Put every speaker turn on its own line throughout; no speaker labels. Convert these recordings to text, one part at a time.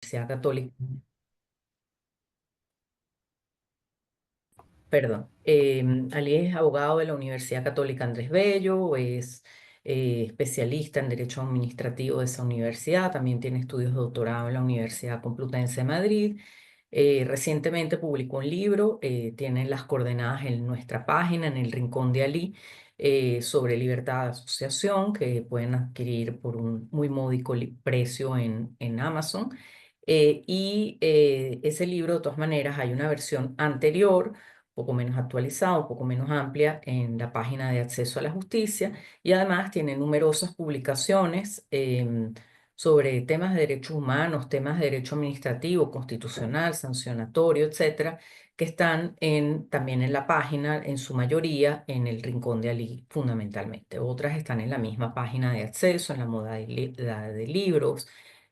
Universidad Católica. Perdón, Ali es abogado de la Universidad Católica Andrés Bello, es especialista en Derecho Administrativo de esa universidad, también tiene estudios de doctorado en la Universidad Complutense de Madrid. Recientemente publicó un libro, tienen las coordenadas en nuestra página, en el Rincón de Ali, sobre libertad de asociación, que pueden adquirir por un muy módico precio en Amazon. Ese libro, de todas maneras, hay una versión anterior poco menos actualizado, un poco menos amplia en la página de acceso a la justicia y además tiene numerosas publicaciones sobre temas de derechos humanos, temas de derecho administrativo, constitucional, sancionatorio, etcétera, que están también en la página, en su mayoría, en el Rincón de Ali, fundamentalmente. Otras están en la misma página de acceso, en la modalidad de libros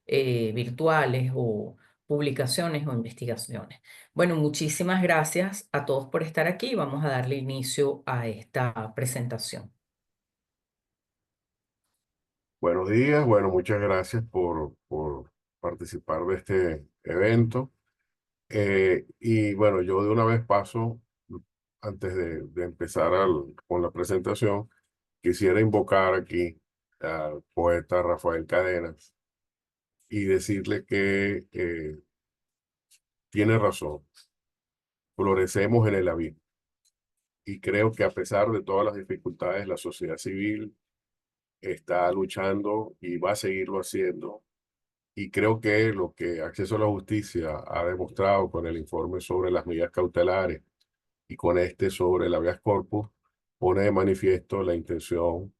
virtuales o publicaciones o investigaciones. Bueno, muchísimas gracias a todos por estar aquí. Vamos a darle inicio a esta presentación.
Buenos días, bueno, muchas gracias por participar de este evento. Y bueno, yo de una vez paso, antes de empezar con la presentación, quisiera invocar aquí al poeta Rafael Cadenas y decirle que tiene razón, florecemos en el abismo. Y creo que a pesar de todas las dificultades, la sociedad civil está luchando y va a seguirlo haciendo. Y creo que lo que Acceso a la Justicia ha demostrado con el informe sobre las medidas cautelares y con este sobre el habeas corpus pone de manifiesto la intención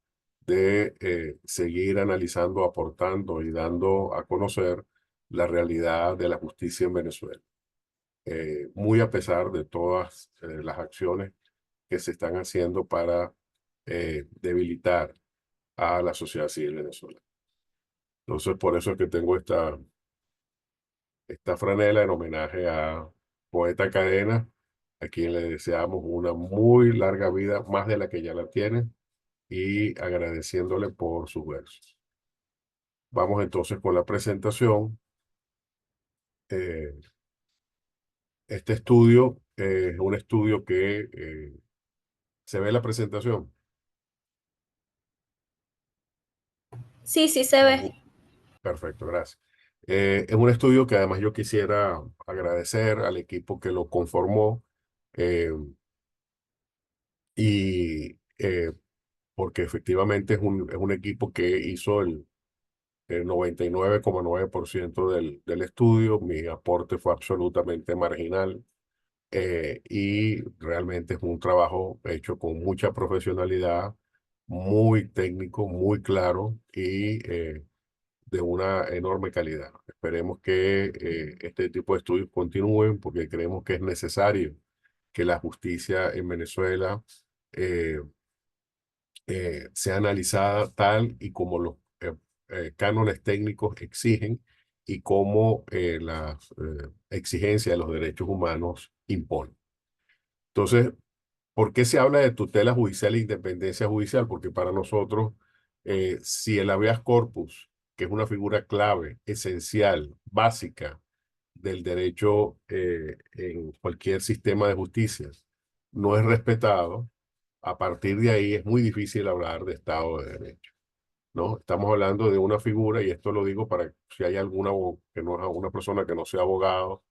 de seguir analizando, aportando y dando a conocer la realidad de la justicia en Venezuela. Muy a pesar de todas las acciones que se están haciendo para debilitar a la sociedad civil venezolana. Entonces, por eso es que tengo esta franela en homenaje a Poeta Cadena, a quien le deseamos una muy larga vida, más de la que ya la tiene, y agradeciéndole por sus versos. Vamos entonces con la presentación. Eh, este estudio es un estudio que se ve en la presentación.
Sí, sí se ve.
Perfecto, gracias. Es un estudio que además yo quisiera agradecer al equipo que lo conformó eh, y porque efectivamente es un equipo que hizo el 99,9% del estudio. Mi aporte fue absolutamente marginal y realmente es un trabajo hecho con mucha profesionalidad, muy técnico, muy claro y de una enorme calidad. Esperemos que este tipo de estudios continúen porque creemos que es necesario que la justicia en Venezuela eh, sea analizada tal y como los cánones técnicos exigen y como las exigencias de los derechos humanos imponen. Entonces, ¿por qué se habla de tutela judicial e independencia judicial? Porque para nosotros, si el habeas corpus, que es una figura clave, esencial, básica del derecho en cualquier sistema de justicia, no es respetado, a partir de ahí es muy difícil hablar de Estado de Derecho, ¿no? Estamos hablando de una figura, y esto lo digo para si hay alguna que no, una persona que no sea abogado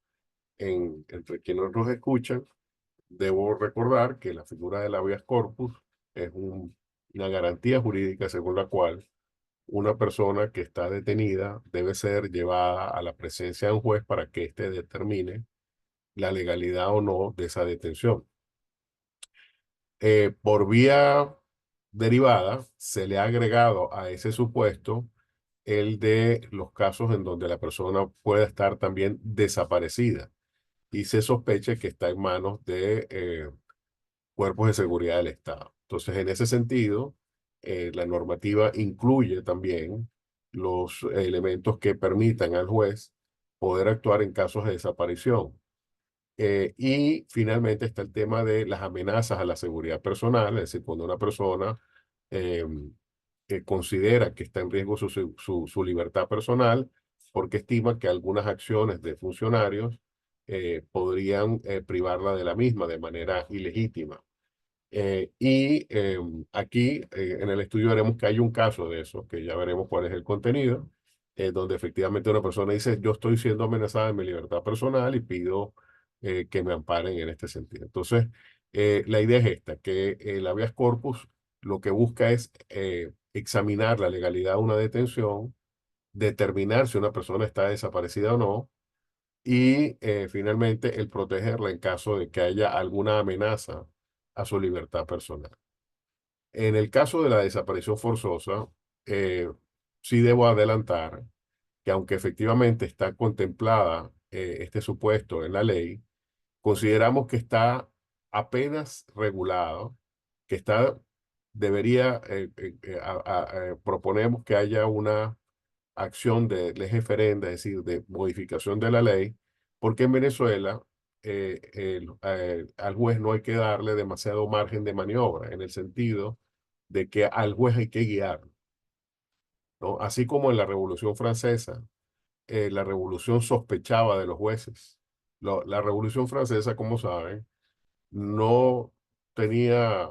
entre quienes nos escuchan. Debo recordar que la figura del habeas corpus es una garantía jurídica según la cual una persona que está detenida debe ser llevada a la presencia de un juez para que éste determine la legalidad o no de esa detención. Por vía derivada, se le ha agregado a ese supuesto el de los casos en donde la persona puede estar también desaparecida y se sospecha que está en manos de cuerpos de seguridad del Estado. Entonces, en ese sentido, la normativa incluye también los elementos que permitan al juez poder actuar en casos de desaparición. Y finalmente está el tema de las amenazas a la seguridad personal, es decir, cuando una persona eh, considera que está en riesgo su libertad personal, porque estima que algunas acciones de funcionarios podrían privarla de la misma de manera ilegítima. Aquí en el estudio veremos que hay un caso de eso, que ya veremos cuál es el contenido, donde efectivamente una persona dice, yo estoy siendo amenazada en mi libertad personal y pido que me amparen en este sentido. Entonces, la idea es esta, que el habeas corpus lo que busca es examinar la legalidad de una detención, determinar si una persona está desaparecida o no, y finalmente el protegerla en caso de que haya alguna amenaza a su libertad personal. En el caso de la desaparición forzosa, eh, sí debo adelantar que aunque efectivamente está contemplada este supuesto en la ley, consideramos que está apenas regulado, que está, debería, proponemos que haya una acción de lege ferenda, es decir, de modificación de la ley, porque en Venezuela al juez no hay que darle demasiado margen de maniobra, en el sentido de que al juez hay que guiarlo, ¿no? Así como en la Revolución Francesa, la Revolución sospechaba de los jueces. La Revolución Francesa, como saben, no tenía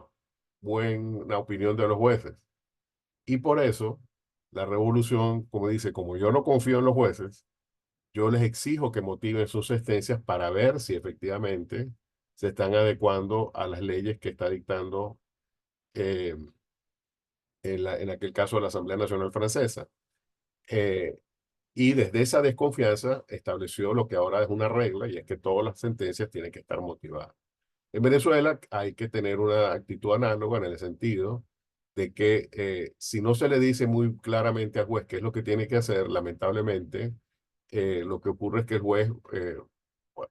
buena opinión de los jueces. Y por eso, la Revolución, como dice, como yo no confío en los jueces, yo les exijo que motiven sus sentencias para ver si efectivamente se están adecuando a las leyes que está dictando eh, en aquel caso la Asamblea Nacional Francesa. Eh, y desde esa desconfianza estableció lo que ahora es una regla, y es que todas las sentencias tienen que estar motivadas. En Venezuela hay que tener una actitud análoga en el sentido de que si no se le dice muy claramente al juez qué es lo que tiene que hacer, lamentablemente, lo que ocurre es que el juez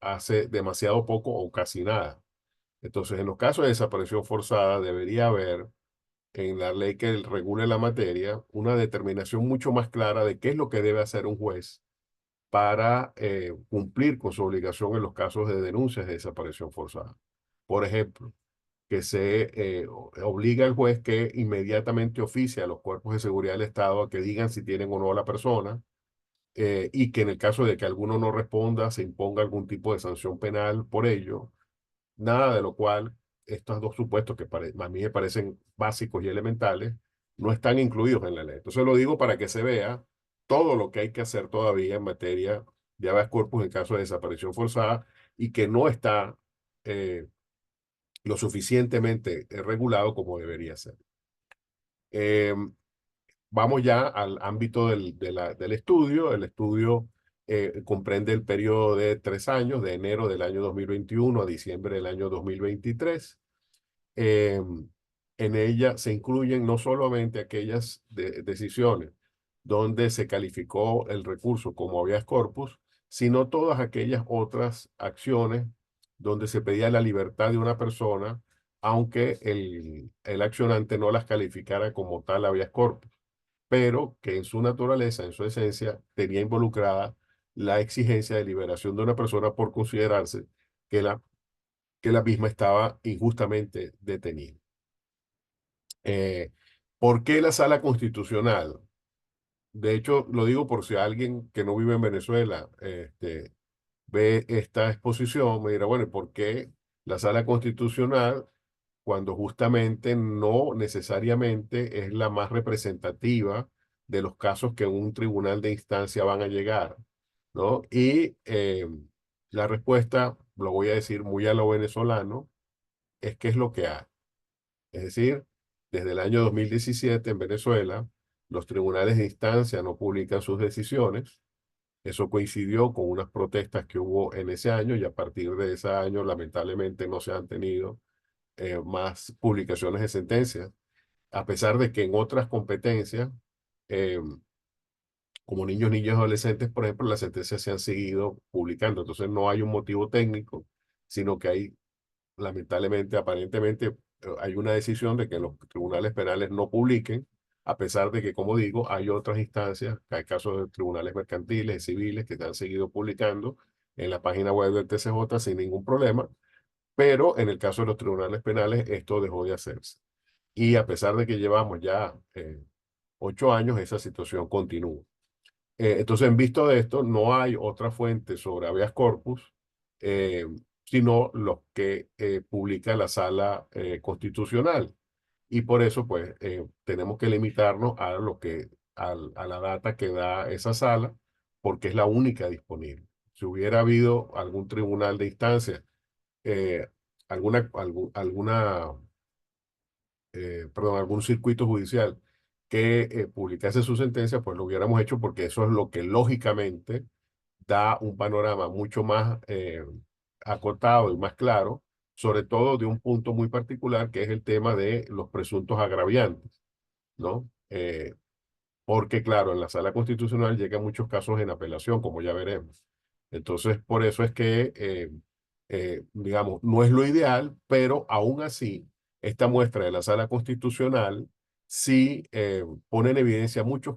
hace demasiado poco o casi nada. Entonces, en los casos de desaparición forzada, debería haber en la ley que regule la materia una determinación mucho más clara de qué es lo que debe hacer un juez para cumplir con su obligación en los casos de denuncias de desaparición forzada. Por ejemplo, que se obliga al juez que inmediatamente oficie a los cuerpos de seguridad del Estado a que digan si tienen o no a la persona, y que en el caso de que alguno no responda se imponga algún tipo de sanción penal por ello. Nada de lo cual estos dos supuestos que a mí me parecen básicos y elementales no están incluidos en la ley. Entonces lo digo para que se vea todo lo que hay que hacer todavía en materia de habeas corpus en caso de desaparición forzada y que no está lo suficientemente regulado como debería ser. Eh, Vamos ya al ámbito del estudio. El estudio comprende el periodo de 3 años, de enero del año 2021 a diciembre del año 2023. Eh, en ella se incluyen no solamente aquellas decisiones donde se calificó el recurso como habeas corpus, sino todas aquellas otras acciones donde se pedía la libertad de una persona, aunque el accionante no las calificara como tal habeas corpus, pero que en su naturaleza, en su esencia, tenía involucrada la exigencia de liberación de una persona por considerarse que la misma estaba injustamente detenida. ¿Por qué la Sala Constitucional? De hecho, lo digo por si alguien que no vive en Venezuela ve esta exposición, me dirá, bueno, ¿por qué la Sala Constitucional cuando justamente no necesariamente es la más representativa de los casos que un tribunal de instancia van a llegar, ¿no? Y la respuesta, lo voy a decir muy a lo venezolano, es que es lo que hay. Es decir, desde el año 2017 en Venezuela, los tribunales de instancia no publican sus decisiones. Eso coincidió con unas protestas que hubo en ese año, y a partir de ese año lamentablemente no se han tenido más publicaciones de sentencias, a pesar de que en otras competencias, eh, como niños, niñas y adolescentes, por ejemplo, las sentencias se han seguido publicando. Entonces no hay un motivo técnico, sino que hay, lamentablemente, aparentemente, hay una decisión de que los tribunales penales no publiquen, a pesar de que, como digo, hay otras instancias, hay casos de tribunales mercantiles y civiles que se han seguido publicando en la página web del TCJ sin ningún problema, pero en el caso de los tribunales penales esto dejó de hacerse. Y a pesar de que llevamos ya 8 años, esa situación continúa. Entonces, en visto de esto, no hay otra fuente sobre habeas corpus, eh, sino los que publica la Sala Constitucional. Y por eso, pues, tenemos que limitarnos a a la data que da esa sala, porque es la única disponible. Si hubiera habido algún tribunal de instancia, eh, alguna perdón, algún circuito judicial que publicase su sentencia, pues lo hubiéramos hecho porque eso es lo que lógicamente da un panorama mucho más acotado y más claro, sobre todo de un punto muy particular que es el tema de los presuntos agraviantes, ¿no? Porque claro, en la sala constitucional llegan muchos casos en apelación, como ya veremos. Entonces, por eso es que, digamos, no es lo ideal, pero aún así, esta muestra de la sala constitucional sí pone en evidencia muchas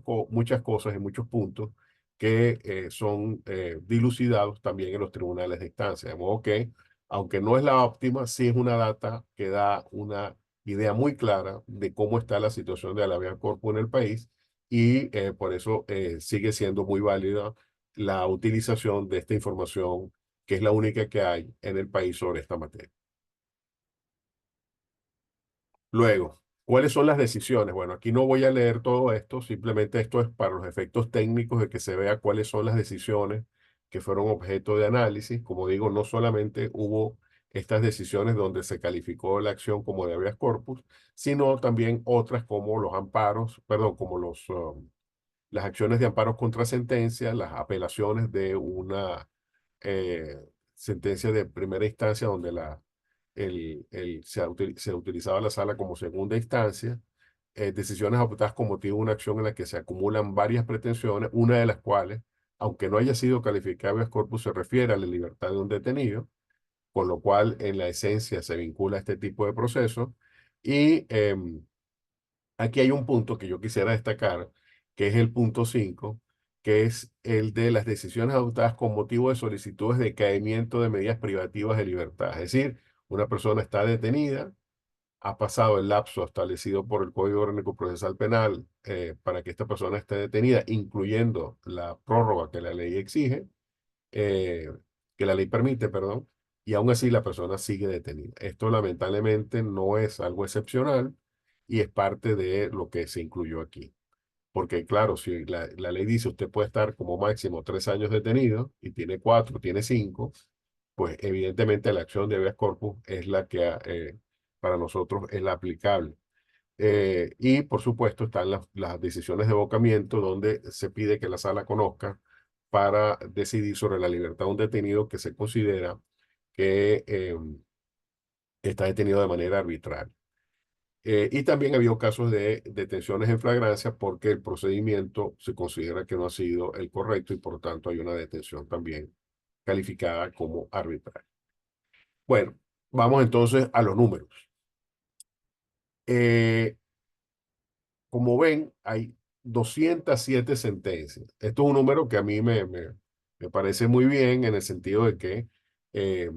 cosas y muchos puntos que son dilucidados también en los tribunales de instancia. De modo que, aunque no es la óptima, sí es una data que da una idea muy clara de cómo está la situación de la habeas corpus en el país y por eso sigue siendo muy válida la utilización de esta información, que es la única que hay en el país sobre esta materia. Luego, ¿cuáles son las decisiones? Bueno, aquí no voy a leer todo esto, simplemente esto es para los efectos técnicos de que se vea cuáles son las decisiones que fueron objeto de análisis. Como digo, no solamente hubo estas decisiones donde se calificó la acción como de habeas corpus, sino también otras como los amparos, perdón, como las acciones de amparo contra sentencia, las apelaciones de una eh, sentencia de primera instancia donde se utilizaba la sala como segunda instancia, decisiones adoptadas con motivo de una acción en la que se acumulan varias pretensiones, una de las cuales, aunque no haya sido calificada habeas corpus, se refiere a la libertad de un detenido, con lo cual en la esencia se vincula a este tipo de procesos. Y aquí hay un punto que yo quisiera destacar, que es el punto 5, que es el de las decisiones adoptadas con motivo de solicitudes de caimiento de medidas privativas de libertad. Es decir, una persona está detenida, ha pasado el lapso establecido por el Código Orgánico Procesal Penal para que esta persona esté detenida, incluyendo la prórroga que la ley exige, eh, que la ley permite, perdón, y aún así la persona sigue detenida. Esto lamentablemente no es algo excepcional y es parte de lo que se incluyó aquí. Porque claro, si la ley dice usted puede estar como máximo 3 años detenido y tiene 4, tiene 5, pues evidentemente la acción de habeas corpus es la que para nosotros es la aplicable. Y por supuesto están las decisiones de evocamiento donde se pide que la sala conozca para decidir sobre la libertad de un detenido que se considera que está detenido de manera arbitraria. Y también ha habido casos de detenciones en flagrancia porque el procedimiento se considera que no ha sido el correcto y por tanto hay una detención también calificada como arbitraria. Bueno, vamos entonces a los números. Eh, Como ven, hay 207 sentencias. Esto es un número que a mí me parece muy bien en el sentido de que eh,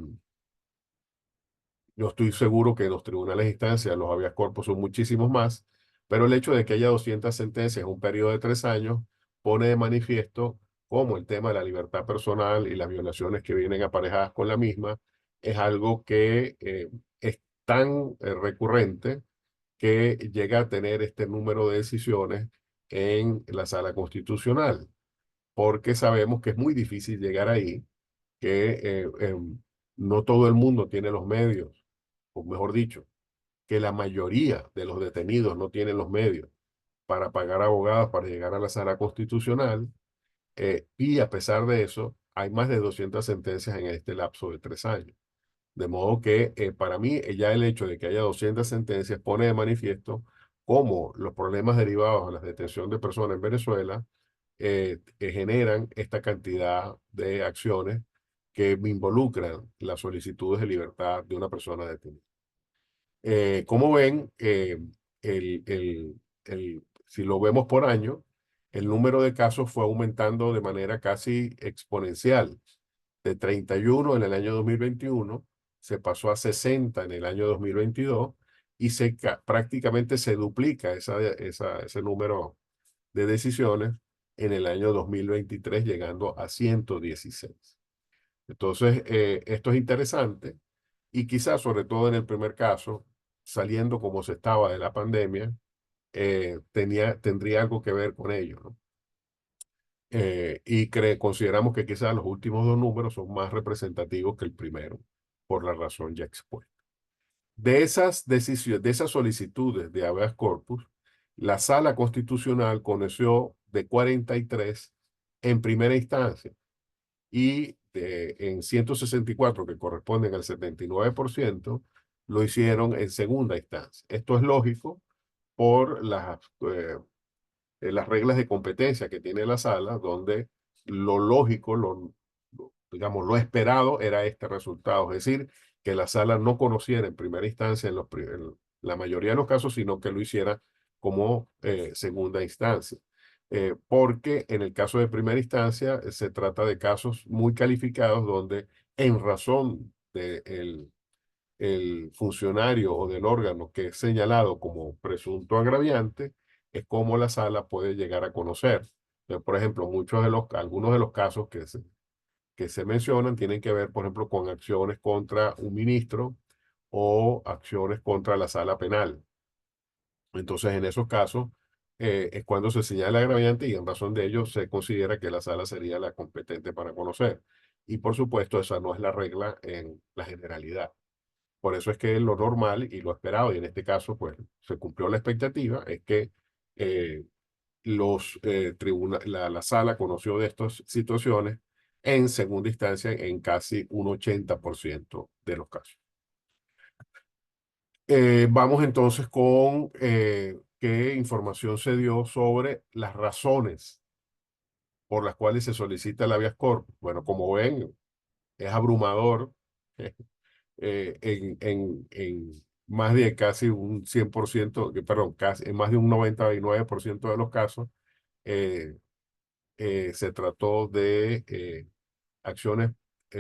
no estoy seguro que en los tribunales de instancia los habeas corpus son muchísimos más, pero el hecho de que haya 200 sentencias en un periodo de 3 años pone de manifiesto cómo el tema de la libertad personal y las violaciones que vienen aparejadas con la misma es algo que es tan recurrente que llega a tener este número de decisiones en la sala constitucional, porque sabemos que es muy difícil llegar ahí, que no todo el mundo tiene los medios, o mejor dicho, que la mayoría de los detenidos no tienen los medios para pagar abogados para llegar a la sala constitucional, y a pesar de eso, hay más de 200 sentencias en este lapso de 3 años. De modo que para mí ya el hecho de que haya 200 sentencias pone de manifiesto cómo los problemas derivados de la detención de personas en Venezuela generan esta cantidad de acciones que involucran las solicitudes de libertad de una persona detenida. Como ven, si lo vemos por año, el número de casos fue aumentando de manera casi exponencial. De 31 en el año 2021, se pasó a 60 en el año 2022 y prácticamente se duplica ese número de decisiones en el año 2023, llegando a 116. Entonces, esto es interesante y quizás, sobre todo en el primer caso, saliendo como se estaba de la pandemia, tendría algo que ver con ello, ¿no? Y consideramos que quizás los últimos dos números son más representativos que el primero, por la razón ya expuesta. De esas decisiones, de esas solicitudes de habeas corpus, la Sala Constitucional conoció de 43 en primera instancia y en 164, que corresponden al 79%, lo hicieron en segunda instancia. Esto es lógico por las reglas de competencia que tiene la sala, donde lo lógico, digamos, lo esperado era este resultado, es decir, que la sala no conociera en primera instancia en la mayoría de los casos, sino que lo hiciera como segunda instancia. Porque en el caso de primera instancia se trata de casos muy calificados donde en razón del el funcionario o del órgano que es señalado como presunto agraviante, es como la sala puede llegar a conocer. Por ejemplo, algunos de los casos que se mencionan tienen que ver, por ejemplo, con acciones contra un ministro o acciones contra la sala penal. Entonces, en esos casos, es cuando se señala agraviante y en razón de ello se considera que la sala sería la competente para conocer. Y por supuesto, esa no es la regla en la generalidad. Por eso es que lo normal y lo esperado, y en este caso, pues, se cumplió la expectativa, es que eh, la sala conoció de estas situaciones en segunda instancia en casi un 80% de los casos. Vamos entonces con qué información se dio sobre las razones por las cuales se solicita el habeas corpus. Bueno, como ven, es abrumador. En más de casi un 100%, perdón, casi, en más de un 99% de los casos, eh, se trató de acciones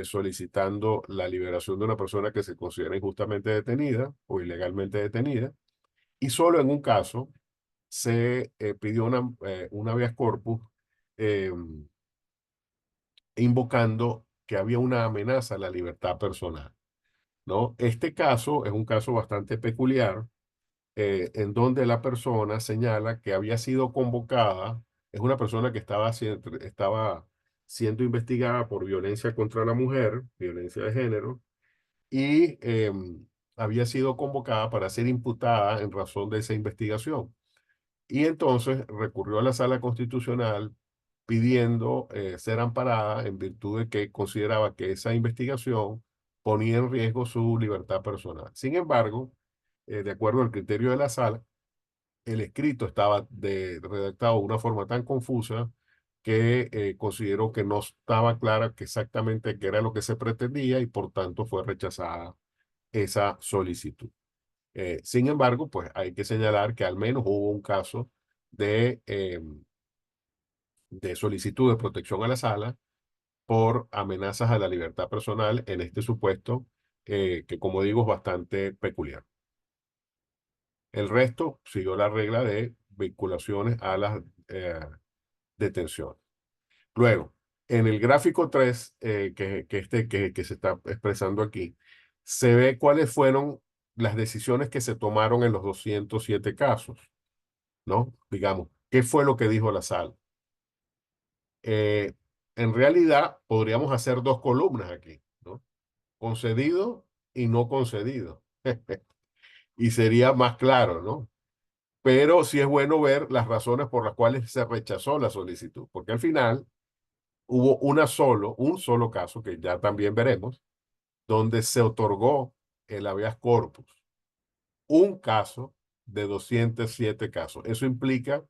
solicitando la liberación de una persona que se considera injustamente detenida o ilegalmente detenida, y solo en un caso se pidió una habeas corpus eh, invocando que había una amenaza a la libertad personal, ¿no? Este caso es un caso bastante peculiar, en donde la persona señala que había sido convocada, es una persona que estaba siendo investigada por violencia contra la mujer, violencia de género, y había sido convocada para ser imputada en razón de esa investigación. Y entonces recurrió a la Sala Constitucional pidiendo ser amparada en virtud de que consideraba que esa investigación ponía en riesgo su libertad personal. Sin embargo, de acuerdo al criterio de la sala, el escrito estaba redactado de una forma tan confusa que consideró que no estaba clara que exactamente qué era lo que se pretendía y por tanto fue rechazada esa solicitud. Sin embargo, pues hay que señalar que al menos hubo un caso de solicitud de protección a la sala por amenazas a la libertad personal en este supuesto, que como digo es bastante peculiar. El resto siguió la regla de vinculaciones a las detenciones. Luego, en el gráfico 3, que se está expresando aquí, se ve cuáles fueron las decisiones que se tomaron en los 207 casos, ¿no? Digamos, ¿qué fue lo que dijo la sala? En realidad, podríamos hacer dos columnas aquí, ¿no? Concedido y no concedido. Y sería más claro, ¿no? Pero sí es bueno ver las razones por las cuales se rechazó la solicitud, porque al final hubo un solo caso, que ya también veremos, donde se otorgó el habeas corpus. Un caso de 207 casos. Eso implica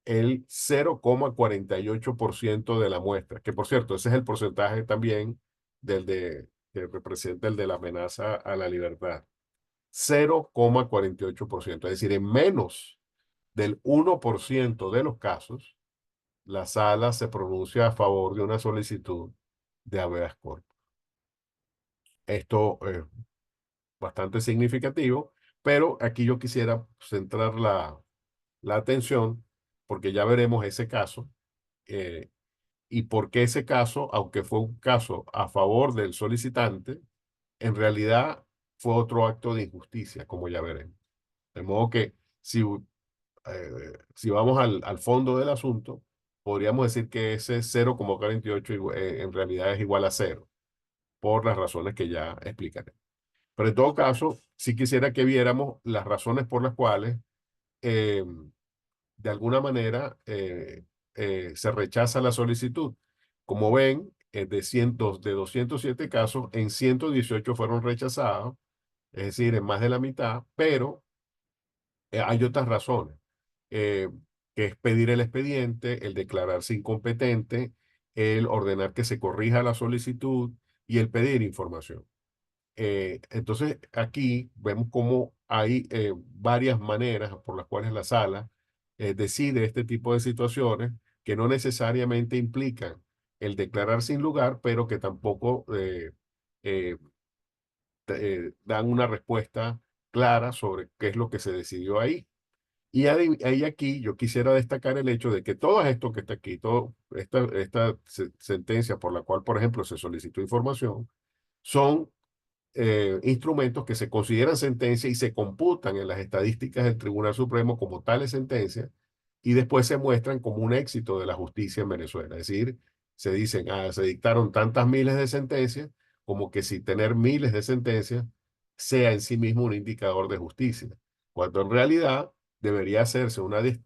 el 0,48% de la muestra, que por cierto, ese es el porcentaje también que representa el de la amenaza a la libertad. 0,48%, es decir, en menos del 1% de los casos, la sala se pronuncia a favor de una solicitud de habeas corpus. Esto es bastante significativo, pero aquí yo quisiera centrar la atención, porque ya veremos ese caso, y por qué ese caso, aunque fue un caso a favor del solicitante, en realidad fue otro acto de injusticia, como ya veremos. De modo que si vamos al fondo del asunto, podríamos decir que ese 0,48 en realidad es igual a cero, por las razones que ya explicaré. Pero en todo caso, sí quisiera que viéramos las razones por las cuales, eh, de alguna manera, se rechaza la solicitud. Como ven, de 207 casos, en 118 fueron rechazados, es decir, en más de la mitad, pero hay otras razones, eh, que es pedir el expediente, el declararse incompetente, el ordenar que se corrija la solicitud y el pedir información. Entonces, aquí vemos cómo hay varias maneras por las cuales la sala decide este tipo de situaciones que no necesariamente implican el declarar sin lugar, pero que tampoco eh, dan una respuesta clara sobre qué es lo que se decidió ahí. Y ahí aquí yo quisiera destacar el hecho de que todo esto que está aquí, esta sentencia por la cual, por ejemplo, se solicitó información, son instrumentos que se consideran sentencia y se computan en las estadísticas del Tribunal Supremo como tales sentencias y después se muestran como un éxito de la justicia en Venezuela. Es decir, se dicen, se dictaron tantas miles de sentencias como que si tener miles de sentencias sea en sí mismo un indicador de justicia, cuando en realidad debería hacerse una eh,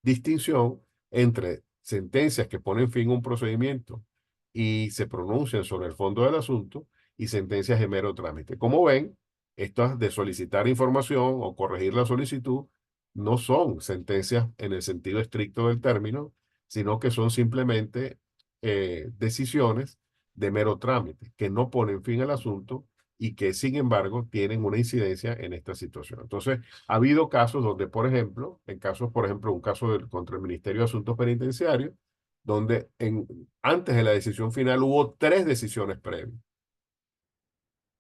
distinción entre sentencias que ponen fin a un procedimiento y se pronuncian sobre el fondo del asunto y sentencias de mero trámite. Como ven, estas de solicitar información o corregir la solicitud no son sentencias en el sentido estricto del término, sino que son simplemente decisiones de mero trámite, que no ponen fin al asunto y que, sin embargo, tienen una incidencia en esta situación. Entonces, ha habido casos donde, por ejemplo, por ejemplo, un caso contra el Ministerio de Asuntos Penitenciarios, donde antes de la decisión final hubo 3 decisiones previas,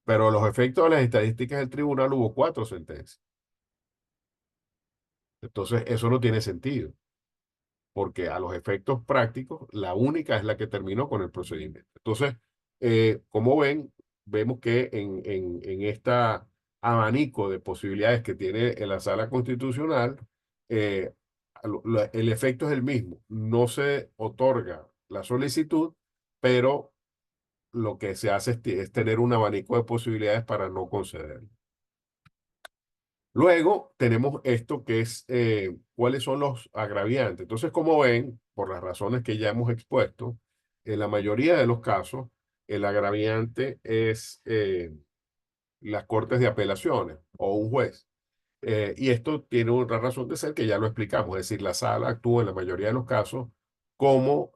pero a los efectos de las estadísticas del tribunal hubo 4 sentencias. Entonces, eso no tiene sentido, porque a los efectos prácticos, la única es la que terminó con el procedimiento. Entonces, como ven, vemos que en esta abanico de posibilidades que tiene en la sala constitucional, eh, el efecto es el mismo. No se otorga la solicitud, pero lo que se hace es tener un abanico de posibilidades para no conceder. Luego tenemos esto que es cuáles son los agraviantes. Entonces, como ven, por las razones que ya hemos expuesto, en la mayoría de los casos, el agraviante es las cortes de apelaciones o un juez. Y esto tiene una razón de ser que ya lo explicamos, es decir, la sala actúa en la mayoría de los casos como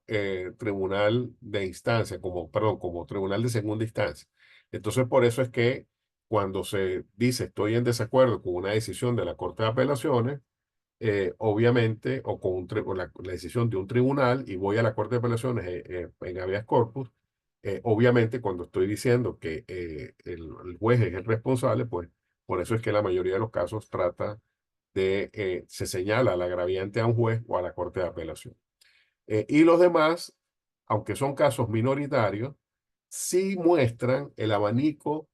tribunal de instancia, perdón, como tribunal de segunda instancia. Entonces, por eso es que cuando se dice estoy en desacuerdo con una decisión de la Corte de Apelaciones, obviamente, o con la decisión de un tribunal y voy a la Corte de Apelaciones en habeas corpus, obviamente cuando estoy diciendo que el juez es el responsable, pues por eso es que la mayoría de los casos se señala al agraviante a un juez o a la Corte de Apelación. Y los demás, aunque son casos minoritarios, sí muestran el abanico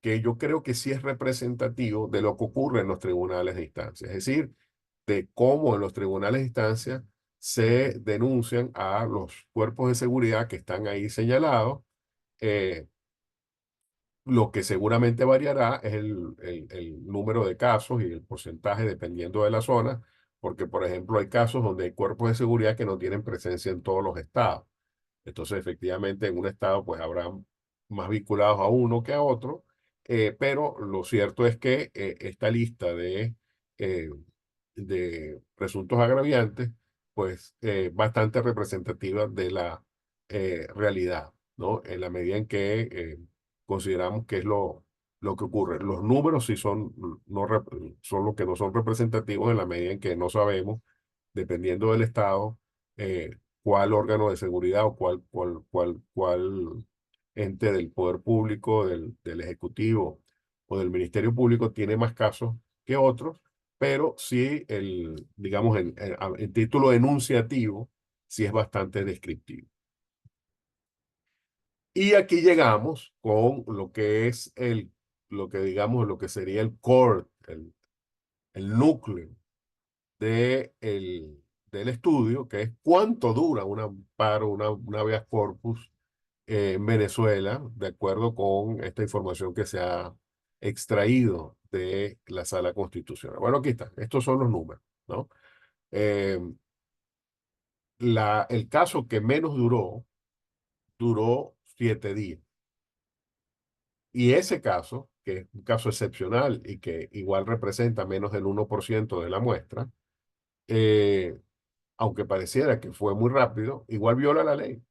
que yo creo que sí es representativo de lo que ocurre en los tribunales de instancia. Es decir, de cómo en los tribunales de instancia se denuncian a los cuerpos de seguridad que están ahí señalados. eh, lo que seguramente variará es el número de casos y el porcentaje dependiendo de la zona, porque, por ejemplo, hay casos donde hay cuerpos de seguridad que no tienen presencia en todos los estados. Entonces, efectivamente, en un estado, pues habrá más vinculados a uno que a otro, pero lo cierto es que esta lista eh, de presuntos agraviantes, pues bastante representativa de la realidad, ¿no? En la medida en que consideramos que es lo que ocurre. Los números sí son los que no son representativos en la medida en que no sabemos, dependiendo del estado, cuál órgano de seguridad o cuál ente del poder público, del ejecutivo o del ministerio público tiene más casos que otros, pero sí, digamos, en título enunciativo, sí es bastante descriptivo. Y aquí llegamos con lo que es lo que digamos, lo que sería el core, el núcleo del estudio, que es cuánto dura un amparo, una habeas corpus en Venezuela, de acuerdo con esta información que se ha extraído de la Sala Constitucional. Bueno, aquí está, estos son los números, ¿no? Eh, el caso que menos duró 7 días. Y ese caso, que es un caso excepcional y que igual representa menos del 1% de la muestra, eh, aunque pareciera que fue muy rápido, igual viola la ley,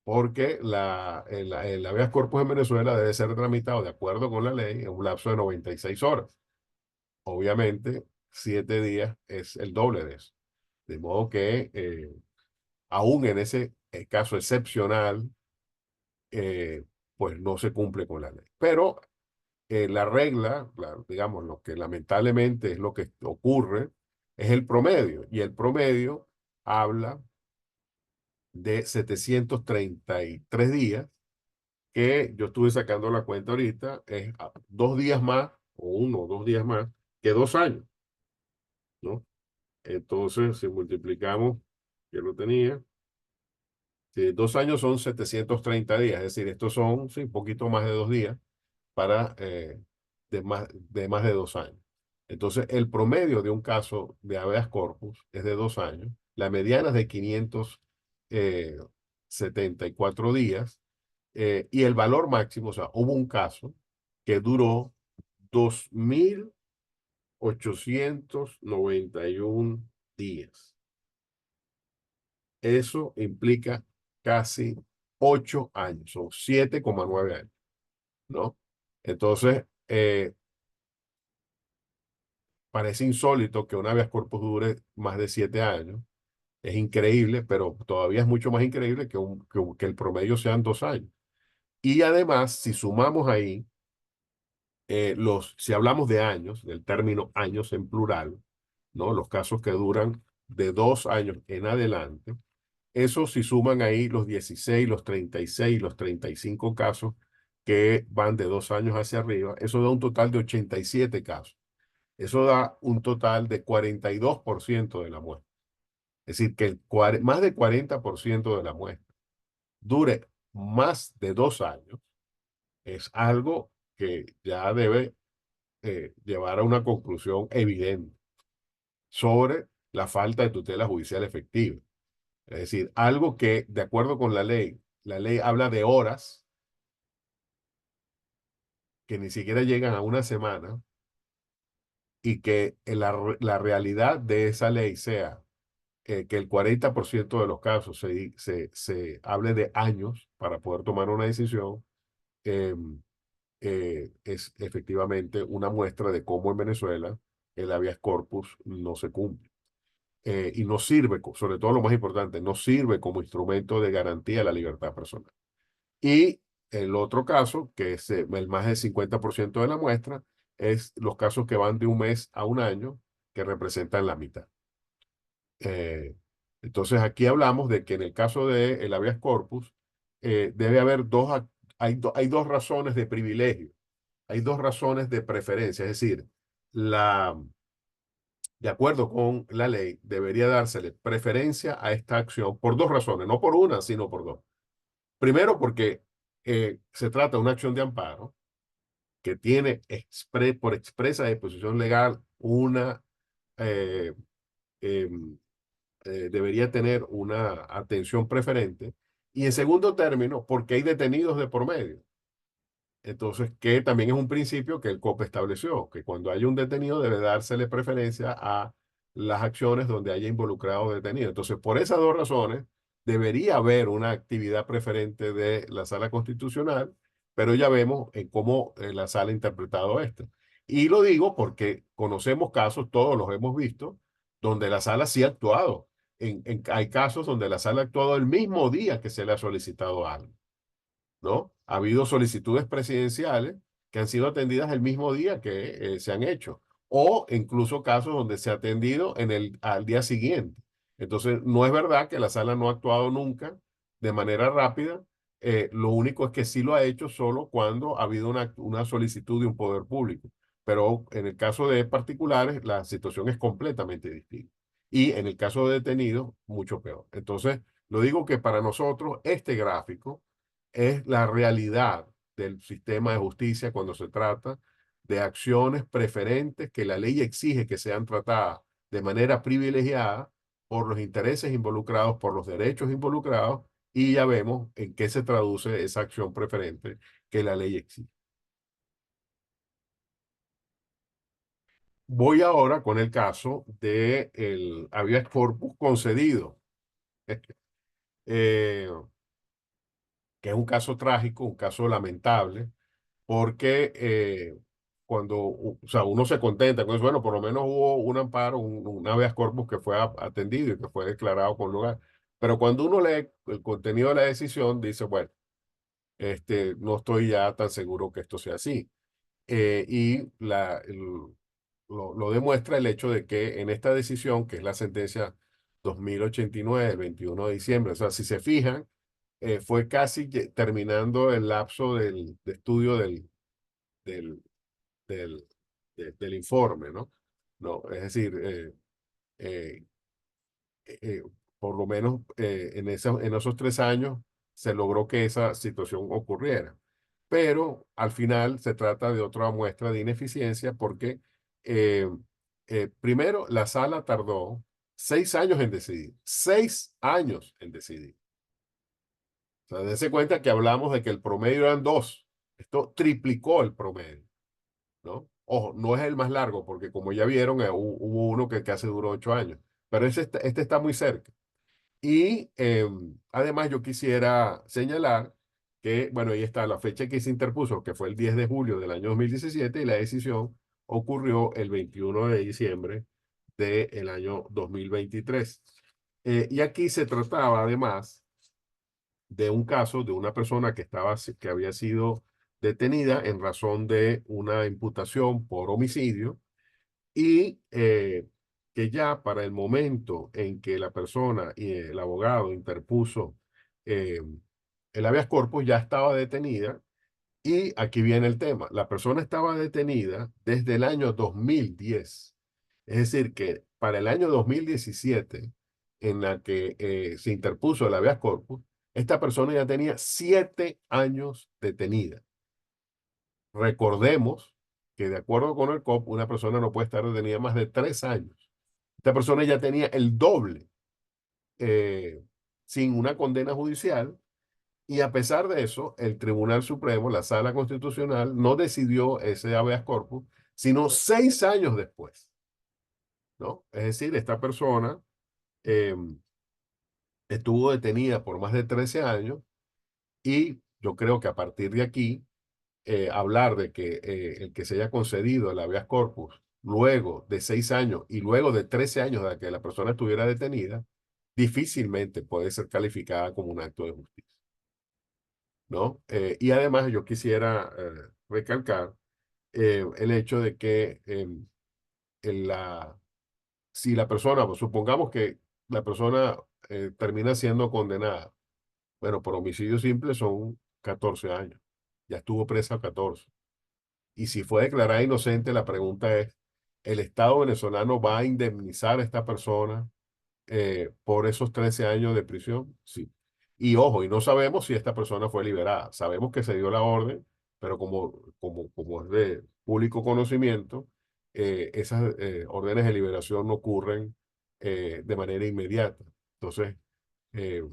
porque el habeas corpus en Venezuela debe ser tramitado de acuerdo con la ley en un lapso de 96 horas. Obviamente, 7 días es el doble de eso. De modo que, aún en ese caso excepcional, eh, pues no se cumple con la ley. Pero la regla, digamos, lo que lamentablemente es lo que ocurre, es el promedio. Y el promedio habla de 733 días, que yo estuve sacando la cuenta ahorita, es 2 días más, o 1 o 2 días más, que 2 años, ¿no? Entonces, si multiplicamos, que lo tenía, si 2 años son 730 días, es decir, estos son, sí, un poquito más de 2 días para de más de 2 años. Entonces, el promedio de un caso de habeas corpus es de 2 años, la mediana es de 574 días, y el valor máximo, o sea, hubo un caso que duró 2.891 días. Eso implica casi 8 años, son 7,9 años, ¿no? Entonces, parece insólito que un habeas corpus dure más de 7 años. Es increíble, pero todavía es mucho más increíble que el promedio sean 2 años. Y además, si sumamos ahí, si hablamos de años, del término años en plural, ¿no? Los casos que duran de 2 años en adelante, eso si suman ahí los 16, los 36, los 35 casos que van de 2 años hacia arriba, eso da un total de 87 casos. Eso da un total de 42% de la muestra. Es decir, que más del 40% de la muestra dure más de 2 años, es algo que ya debe llevar a una conclusión evidente sobre la falta de tutela judicial efectiva. Es decir, algo que, de acuerdo con la ley habla de horas que ni siquiera llegan a una semana, y que la realidad de esa ley sea que el 40% de los casos se hable de años para poder tomar una decisión, eh, es efectivamente una muestra de cómo en Venezuela el habeas corpus no se cumple. Y no sirve, sobre todo lo más importante, no sirve como instrumento de garantía de la libertad personal. Y el otro caso, que es el más del 50% de la muestra, es los casos que van de 1 mes a 1 año, que representan la mitad. Eh, entonces aquí hablamos de que en el caso del habeas corpus, debe haber hay dos razones de privilegio, hay dos razones de preferencia, es decir, de acuerdo con la ley, debería dársele preferencia a esta acción por dos razones, no por una, sino por dos. Primero, porque se trata de una acción de amparo que tiene por expresa disposición legal eh, em, debería tener una atención preferente. Y en segundo término, porque hay detenidos de por medio. Entonces, que también es un principio que el COPE estableció, que cuando hay un detenido debe dársele preferencia a las acciones donde haya involucrado detenido. Entonces, por esas dos razones, debería haber una actividad preferente de la Sala Constitucional, pero ya vemos en cómo la Sala ha interpretado esto. Y lo digo porque conocemos casos, todos los hemos visto, donde la Sala sí ha actuado. Hay casos donde la Sala ha actuado el mismo día que se le ha solicitado algo, ¿no? Ha habido solicitudes presidenciales que han sido atendidas el mismo día que se han hecho. o incluso casos donde se ha atendido al día siguiente. Entonces, no es verdad que la sala no ha actuado nunca de manera rápida. Lo único es que sí lo ha hecho solo cuando ha habido una solicitud de un poder público. Pero en el caso de particulares, la situación es completamente distinta. Y en el caso de detenidos, mucho peor. Entonces, lo digo que para nosotros este gráfico es la realidad del sistema de justicia cuando se trata de acciones preferentes que la ley exige que sean tratadas de manera privilegiada por los intereses involucrados, por los derechos involucrados, y ya vemos en qué se traduce esa acción preferente que la ley exige. Voy ahora con el caso del habeas corpus concedido, eh, que es un caso trágico, un caso lamentable, porque cuando o sea, uno se contenta con eso, bueno, por lo menos hubo un amparo, un habeas corpus que fue atendido y que fue declarado con lugar. Pero cuando uno lee el contenido de la decisión, dice, bueno, no estoy ya tan seguro que esto sea así. Y lo demuestra el hecho de que en esta decisión, que es la sentencia 2089, el 21 de diciembre, o sea, si se fijan, fue casi terminando el lapso de estudio del, del informe, ¿no? No, es decir, eh, eh, por lo menos en esos 3 años se logró que esa situación ocurriera. Pero al final se trata de otra muestra de ineficiencia porque eh, primero la sala tardó 6 años en decidir, 6 años en decidir. O sea, dense cuenta que hablamos de que el promedio eran 2. Esto triplicó el promedio, ¿no? Ojo, no es el más largo, porque como ya vieron, hubo uno que casi duró 8 años, pero este está muy cerca. Y además yo quisiera señalar que, bueno, ahí está la fecha que se interpuso, que fue el 10 de julio del año 2017, y la decisión ocurrió el 21 de diciembre del año 2023. Y aquí se trataba además de un caso de una persona que había sido detenida en razón de una imputación por homicidio y que ya para el momento en que la persona y el abogado interpuso eh, el habeas corpus ya estaba detenida. Y aquí viene el tema, la persona estaba detenida desde el año 2010. Es decir, que para el año 2017, en la que se interpuso el habeas corpus, esta persona ya tenía 7 años detenida. Recordemos que de acuerdo con el COP, una persona no puede estar detenida más de 3 años. Esta persona ya tenía el doble eh, sin una condena judicial, y a pesar de eso, el Tribunal Supremo, la Sala Constitucional, no decidió ese habeas corpus, sino 6 años después, ¿no? Es decir, esta persona eh, estuvo detenida por más de 13 años, y yo creo que a partir de aquí hablar de que el que se haya concedido el habeas corpus luego de 6 años y luego de 13 años de que la persona estuviera detenida, difícilmente puede ser calificada como un acto de justicia, ¿no? Y además yo quisiera recalcar el hecho de que si la persona, pues, supongamos que la persona termina siendo condenada, bueno, por homicidio simple son 14 años, ya estuvo presa 14. Y si fue declarada inocente, la pregunta es, ¿el Estado venezolano va a indemnizar a esta persona por esos 13 años de prisión? Sí. Y ojo, y no sabemos si esta persona fue liberada. Sabemos que se dio la orden, pero como es de público conocimiento, esas órdenes de liberación no ocurren de manera inmediata. Entonces, eh,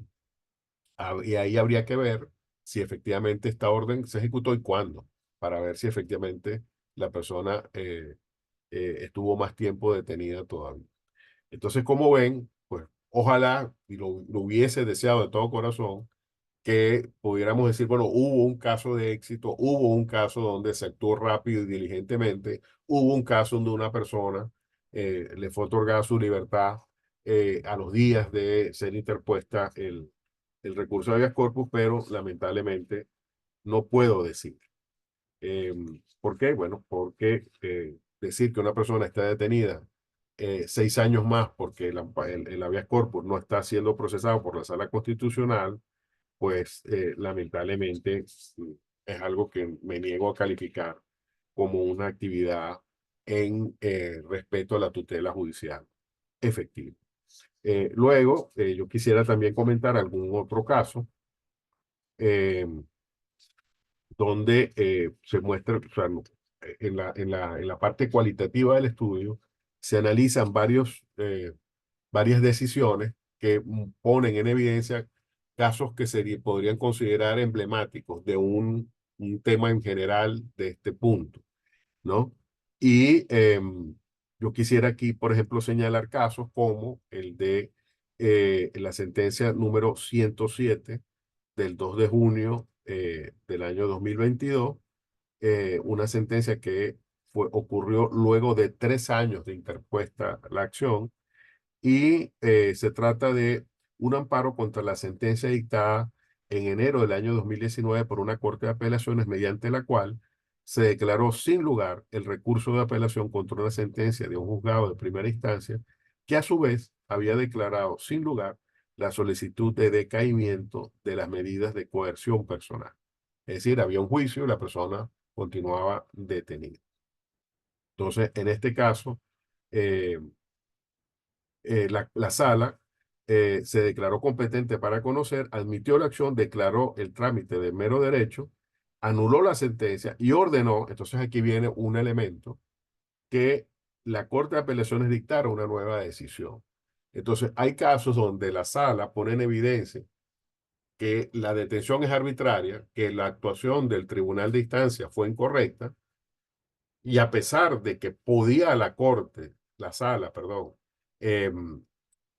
y ahí habría que ver si efectivamente esta orden se ejecutó y cuándo, para ver si efectivamente la persona estuvo más tiempo detenida todavía. Entonces, como ven, pues ojalá, y lo hubiese deseado de todo corazón, que pudiéramos decir, bueno, hubo un caso de éxito, hubo un caso donde se actuó rápido y diligentemente, hubo un caso donde una persona le fue otorgada su libertad a los días de ser interpuesta el recurso de habeas corpus, pero lamentablemente no puedo decir. ¿Por qué? Bueno, porque decir que una persona está detenida 6 años más porque el habeas corpus no está siendo procesado por la Sala Constitucional, pues lamentablemente es algo que me niego a calificar como una actividad en respeto a la tutela judicial efectiva. Luego, yo quisiera también comentar algún otro caso eh, donde se muestra, o sea, en la parte cualitativa del estudio, se analizan varias decisiones que ponen en evidencia casos que podrían considerar emblemáticos de un tema en general de este punto, ¿no? Y yo quisiera aquí, por ejemplo, señalar casos como el de la sentencia número 107 del 2 de junio del año 2022, una sentencia que ocurrió luego de 3 años de interpuesta la acción y se trata de un amparo contra la sentencia dictada en enero del año 2019 por una Corte de Apelaciones mediante la cual se declaró sin lugar el recurso de apelación contra una sentencia de un juzgado de primera instancia que a su vez había declarado sin lugar la solicitud de decaimiento de las medidas de coerción personal. Es decir, había un juicio y la persona continuaba detenida. Entonces, en este caso, eh, la sala se declaró competente para conocer, admitió la acción, declaró el trámite de mero derecho, anuló la sentencia y ordenó, entonces aquí viene un elemento, que la Corte de Apelaciones dictara una nueva decisión. Entonces, hay casos donde la sala pone en evidencia que la detención es arbitraria, que la actuación del tribunal de instancia fue incorrecta, y a pesar de que podía la sala, perdón,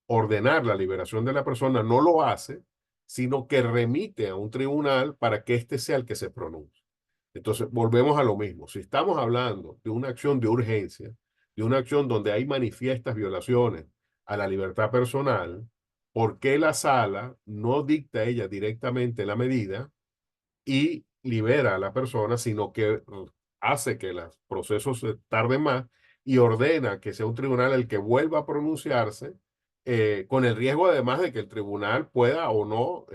ordenar la liberación de la persona, no lo hace, sino que remite a un tribunal para que éste sea el que se pronuncie. Entonces, volvemos a lo mismo. Si estamos hablando de una acción de urgencia, de una acción donde hay manifiestas violaciones a la libertad personal, ¿por qué la sala no dicta ella directamente la medida y libera a la persona, sino que hace que los procesos se tarden más y ordena que sea un tribunal el que vuelva a pronunciarse, con el riesgo además de que el tribunal pueda o no,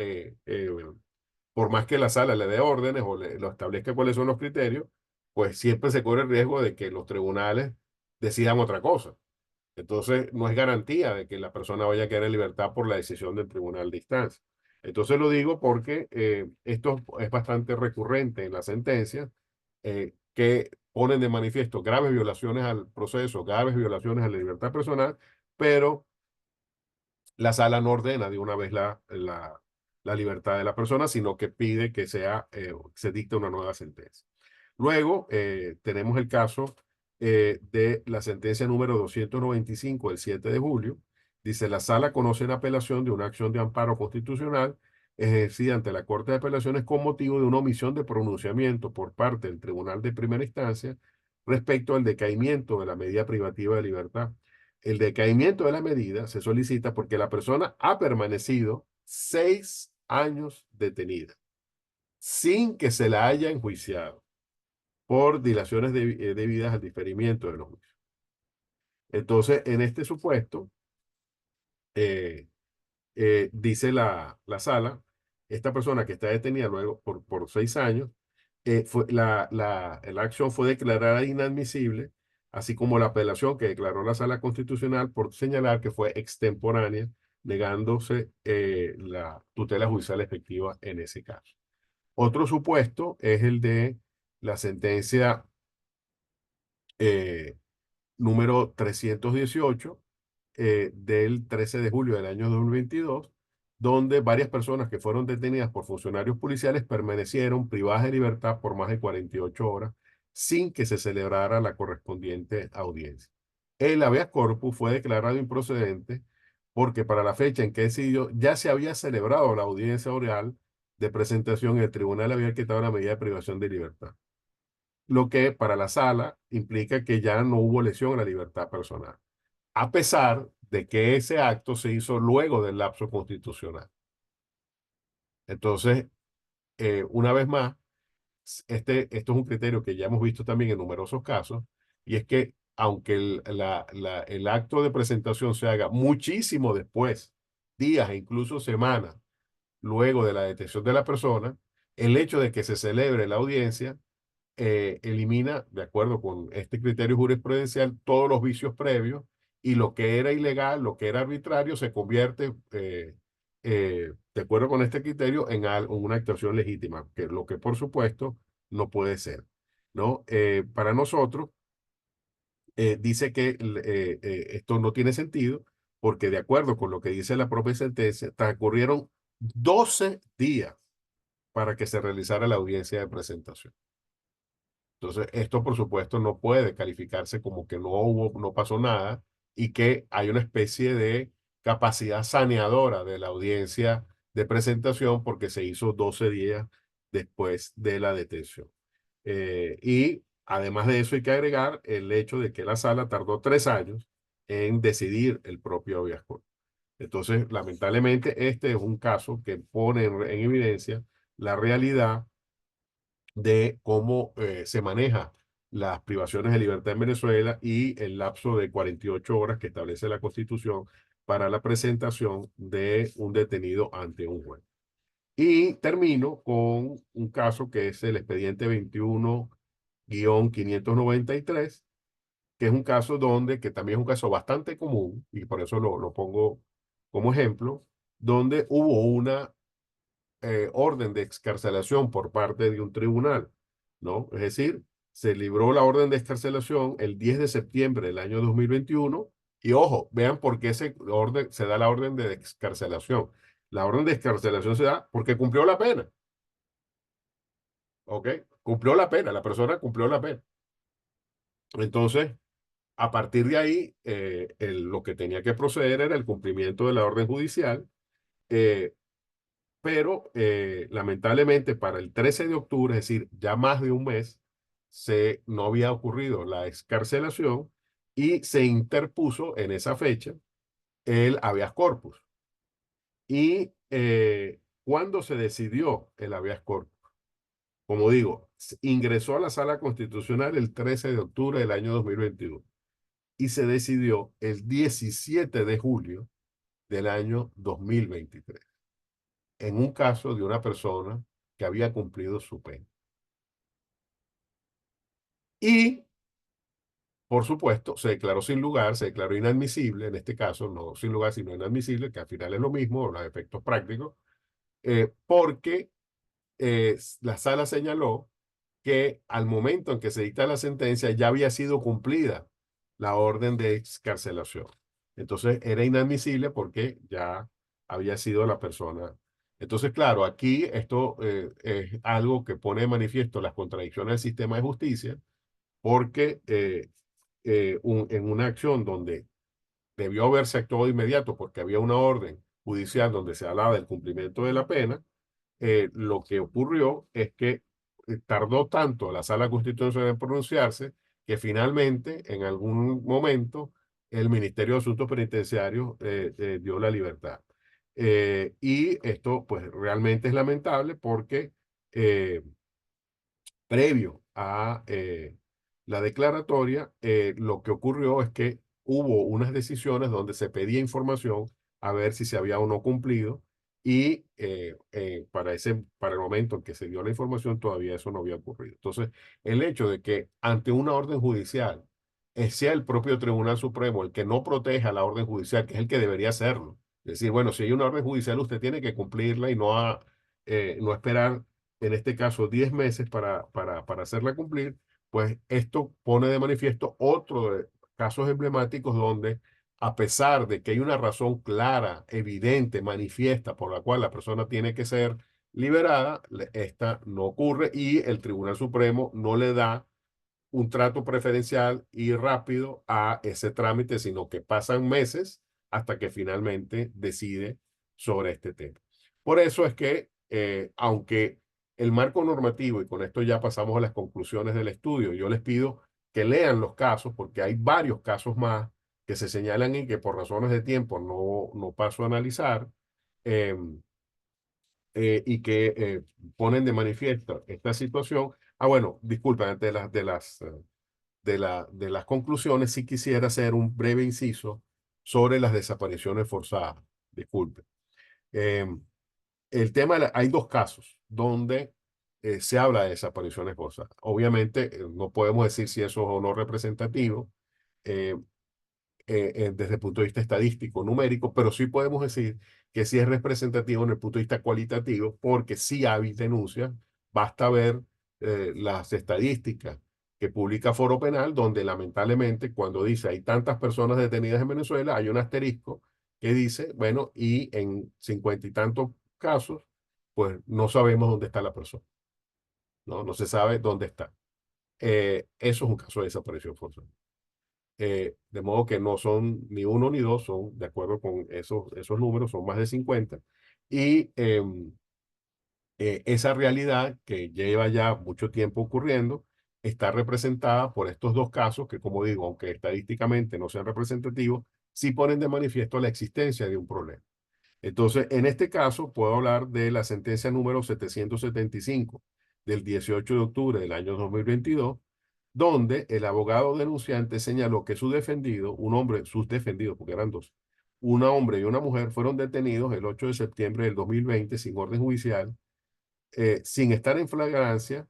por más que la sala le dé órdenes o lo establezca cuáles son los criterios, pues siempre se corre el riesgo de que los tribunales decidan otra cosa? Entonces, no es garantía de que la persona vaya a quedar en libertad por la decisión del tribunal de instancia. Entonces lo digo porque esto es bastante recurrente en las sentencias que ponen de manifiesto graves violaciones al proceso, graves violaciones a la libertad personal, pero la sala no ordena de una vez la libertad de la persona, sino que pide que se dicte una nueva sentencia. Luego tenemos el caso de la sentencia número 295 del 7 de julio. Dice, la sala conoce en apelación de una acción de amparo constitucional ejercida ante la Corte de Apelaciones con motivo de una omisión de pronunciamiento por parte del Tribunal de Primera Instancia respecto al decaimiento de la medida privativa de libertad. El decaimiento de la medida se solicita porque la persona ha permanecido 6 años detenida sin que se la haya enjuiciado por dilaciones debidas al diferimiento de los juicios. Entonces, en este supuesto, eh, dice la sala, esta persona que está detenida luego por 6 años, la acción fue declarada inadmisible, así como la apelación que declaró la sala constitucional por señalar que fue extemporánea, negándose la tutela judicial efectiva en ese caso. Otro supuesto es el de la sentencia eh, número 318 del 13 de julio del año 2022, donde varias personas que fueron detenidas por funcionarios policiales permanecieron privadas de libertad por más de 48 horas sin que se celebrara la correspondiente audiencia. El habeas corpus fue declarado improcedente porque para la fecha en que decidió ya se había celebrado la audiencia oral de presentación y el tribunal había quitado la medida de privación de libertad, lo que para la sala implica que ya no hubo lesión a la libertad personal, a pesar de que ese acto se hizo luego del lapso constitucional. Entonces, una vez más, esto es un criterio que ya hemos visto también en numerosos casos, y es que aunque el acto de presentación se haga muchísimo después, días e incluso semanas, luego de la detención de la persona, el hecho de que se celebre la audiencia elimina, de acuerdo con este criterio jurisprudencial, todos los vicios previos y lo que era ilegal, lo que era arbitrario, se convierte, de acuerdo con este criterio, en una actuación legítima, que lo que por supuesto no puede ser, ¿no? Para nosotros, dice que esto no tiene sentido porque de acuerdo con lo que dice la propia sentencia, transcurrieron 12 días para que se realizara la audiencia de presentación. Entonces, esto por supuesto no puede calificarse como que no hubo, no pasó nada y que hay una especie de capacidad saneadora de la audiencia de presentación porque se hizo 12 días después de la detención. Y además de eso hay que agregar el hecho de que la sala tardó 3 años en decidir el propio habeas corpus. Entonces, lamentablemente, este es un caso que pone en evidencia la realidad de cómo se maneja las privaciones de libertad en Venezuela y el lapso de 48 horas que establece la Constitución para la presentación de un detenido ante un juez. Y termino con un caso que es el expediente 21-593, que es un caso donde, que también es un caso bastante común, y por eso lo pongo como ejemplo, donde hubo una orden de excarcelación por parte de un tribunal, ¿no? Es decir, se libró la orden de excarcelación el 10 de septiembre del año 2021 y ojo, vean por qué se da la orden de excarcelación. La orden de excarcelación se da porque cumplió la pena, ¿ok? Cumplió la pena, la persona cumplió la pena. Entonces, a partir de ahí, lo que tenía que proceder era el cumplimiento de la orden judicial, eh, pero lamentablemente para el 13 de octubre, es decir, ya más de un mes, no había ocurrido la excarcelación y se interpuso en esa fecha el habeas corpus. Y cuando se decidió el habeas corpus, como digo, ingresó a la sala constitucional el 13 de octubre del año 2021 y se decidió el 17 de julio del año 2023 en un caso de una persona que había cumplido su pena. Y, por supuesto, se declaró sin lugar, se declaró inadmisible, en este caso, no sin lugar, sino inadmisible, que al final es lo mismo, los efectos prácticos, porque la sala señaló que al momento en que se dicta la sentencia ya había sido cumplida la orden de excarcelación. Entonces era inadmisible porque ya había sido la persona. Entonces, claro, aquí esto es algo que pone de manifiesto las contradicciones del sistema de justicia, porque en una acción donde debió haberse actuado de inmediato porque había una orden judicial donde se hablaba del cumplimiento de la pena, lo que ocurrió es que tardó tanto la Sala Constitucional en pronunciarse que finalmente, en algún momento, el Ministerio de Asuntos Penitenciarios dio la libertad. Y esto, pues, realmente es lamentable porque eh, previo a la declaratoria, lo que ocurrió es que hubo unas decisiones donde se pedía información a ver si se había o no cumplido y para el momento en que se dio la información todavía eso no había ocurrido. Entonces, el hecho de que ante una orden judicial sea el propio Tribunal Supremo el que no proteja la orden judicial, que es el que debería hacerlo. Es decir, bueno, si hay una orden judicial, usted tiene que cumplirla y no esperar en este caso 10 meses para hacerla cumplir, pues esto pone de manifiesto otro de casos emblemáticos donde a pesar de que hay una razón clara, evidente, manifiesta por la cual la persona tiene que ser liberada, esta no ocurre y el Tribunal Supremo no le da un trato preferencial y rápido a ese trámite, sino que pasan meses hasta que finalmente decide sobre este tema. Por eso es que, aunque el marco normativo, y con esto ya pasamos a las conclusiones del estudio, yo les pido que lean los casos, porque hay varios casos más que se señalan y que por razones de tiempo no paso a analizar, eh, y que ponen de manifiesto esta situación. Ah, bueno, disculpen, de las conclusiones, sí quisiera hacer un breve inciso sobre las desapariciones forzadas. Disculpe. Eh, el tema, hay dos casos donde se habla de desapariciones forzadas. Obviamente, no podemos decir si eso es o no representativo eh, desde el punto de vista estadístico, numérico, pero sí podemos decir que sí es representativo en el punto de vista cualitativo, porque sí hay denuncias. Basta ver las estadísticas que publica Foro Penal, donde lamentablemente cuando dice hay tantas personas detenidas en Venezuela, hay un asterisco que dice, bueno, y en 50 y tantos casos, pues no sabemos dónde está la persona, ¿no? No se sabe dónde está. Eso es un caso de desaparición forzada. De modo que no son ni uno ni dos, son, de acuerdo con esos números, son más de 50. Y esa realidad que lleva ya mucho tiempo ocurriendo está representada por estos dos casos que, como digo, aunque estadísticamente no sean representativos, sí ponen de manifiesto la existencia de un problema. Entonces, en este caso, puedo hablar de la sentencia número 775 del 18 de octubre del año 2022, donde el abogado denunciante señaló que su defendido, un hombre, sus defendidos, porque eran dos, un hombre y una mujer fueron detenidos el 8 de septiembre del 2020 sin orden judicial, sin estar en flagrancia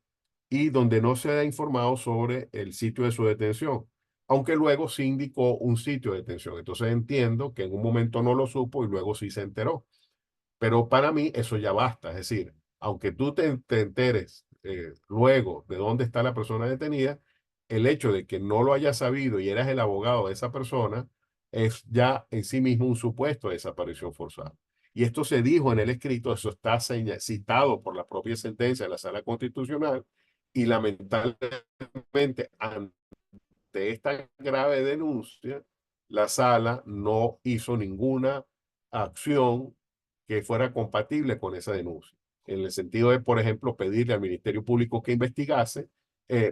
y donde no se ha informado sobre el sitio de su detención, aunque luego sí indicó un sitio de detención. Entonces entiendo que en un momento no lo supo y luego sí se enteró. Pero para mí eso ya basta. Es decir, aunque tú te enteres luego de dónde está la persona detenida, el hecho de que no lo hayas sabido y eras el abogado de esa persona es ya en sí mismo un supuesto de desaparición forzada. Y esto se dijo en el escrito, eso está citado por la propia sentencia de la Sala Constitucional y lamentablemente ante esta grave denuncia, la Sala no hizo ninguna acción que fuera compatible con esa denuncia, en el sentido de, por ejemplo, pedirle al Ministerio Público que investigase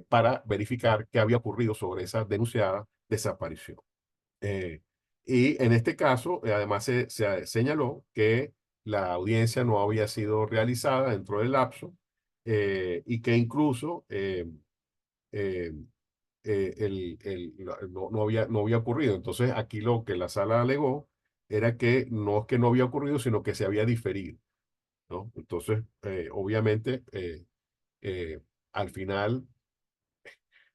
para verificar qué había ocurrido sobre esa denunciada desaparición. Eh, y en este caso, además, se señaló que la audiencia no había sido realizada dentro del lapso y que incluso eh, no había ocurrido. Entonces, aquí lo que la sala alegó era que no había ocurrido, sino que se había diferido, ¿no? Entonces, obviamente, eh, al final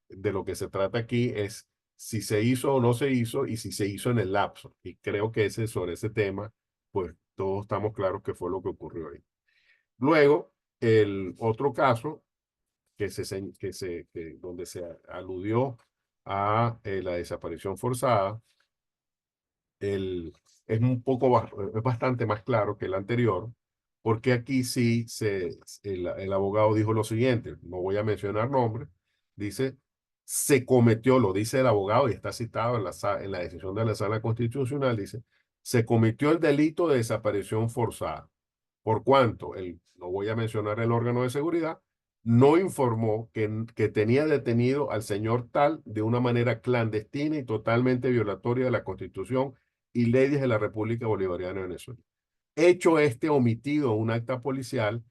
de lo que se trata aquí es si se hizo o no se hizo y si se hizo en el lapso. Y creo que sobre ese tema, pues todos estamos claros que fue lo que ocurrió ahí. Luego, el otro caso donde se aludió a la desaparición forzada, el, es es bastante más claro que el anterior, porque aquí sí el abogado dijo lo siguiente, no voy a mencionar nombres, dice, se cometió, lo dice el abogado y está citado en la decisión de la Sala Constitucional, dice, se cometió el delito de desaparición forzada, por cuanto, no voy a mencionar el órgano de seguridad, no informó que tenía detenido al señor tal de una manera clandestina y totalmente violatoria de la Constitución y leyes de la República Bolivariana de Venezuela. Hecho este omitido en un acta policial,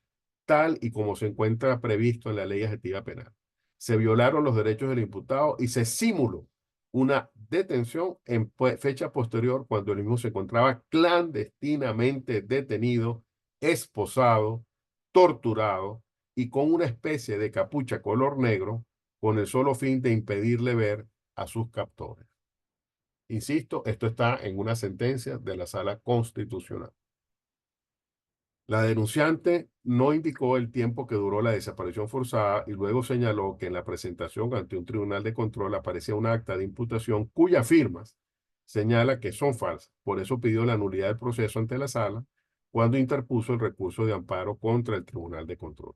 tal y como se encuentra previsto en la ley adjetiva penal. Se violaron los derechos del imputado y se simuló una detención en fecha posterior cuando el mismo se encontraba clandestinamente detenido, esposado, torturado y con una especie de capucha color negro con el solo fin de impedirle ver a sus captores. Insisto, esto está en una sentencia de la Sala Constitucional. La denunciante no indicó el tiempo que duró la desaparición forzada y luego señaló que en la presentación ante un tribunal de control aparecía un acta de imputación cuyas firmas señala que son falsas. Por eso pidió la nulidad del proceso ante la sala cuando interpuso el recurso de amparo contra el tribunal de control.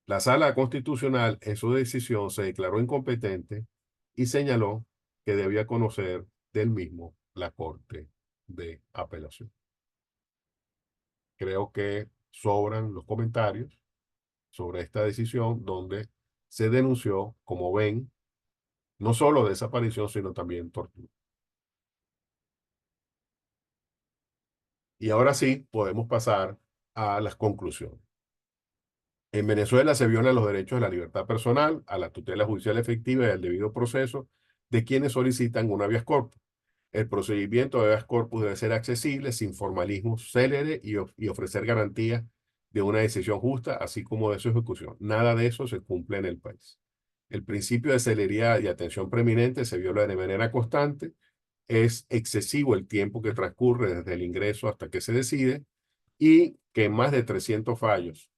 La Sala Constitucional en su decisión se declaró incompetente y señaló que debía conocer del mismo la Corte de Apelación. Creo que sobran los comentarios sobre esta decisión donde se denunció, como ven, no solo desaparición, sino también tortura. Y ahora sí, podemos pasar a las conclusiones. En Venezuela se violan los derechos de la libertad personal, a la tutela judicial efectiva y al debido proceso de quienes solicitan un habeas corpus. El procedimiento de habeas corpus debe ser accesible, sin formalismo, célere y ofrecer garantías de una decisión justa, así como de su ejecución. Nada de eso se cumple en el país. El principio de celeridad y atención preeminente se viola de manera constante. Es excesivo el tiempo que transcurre desde el ingreso hasta que se decide y que en más de 300 fallos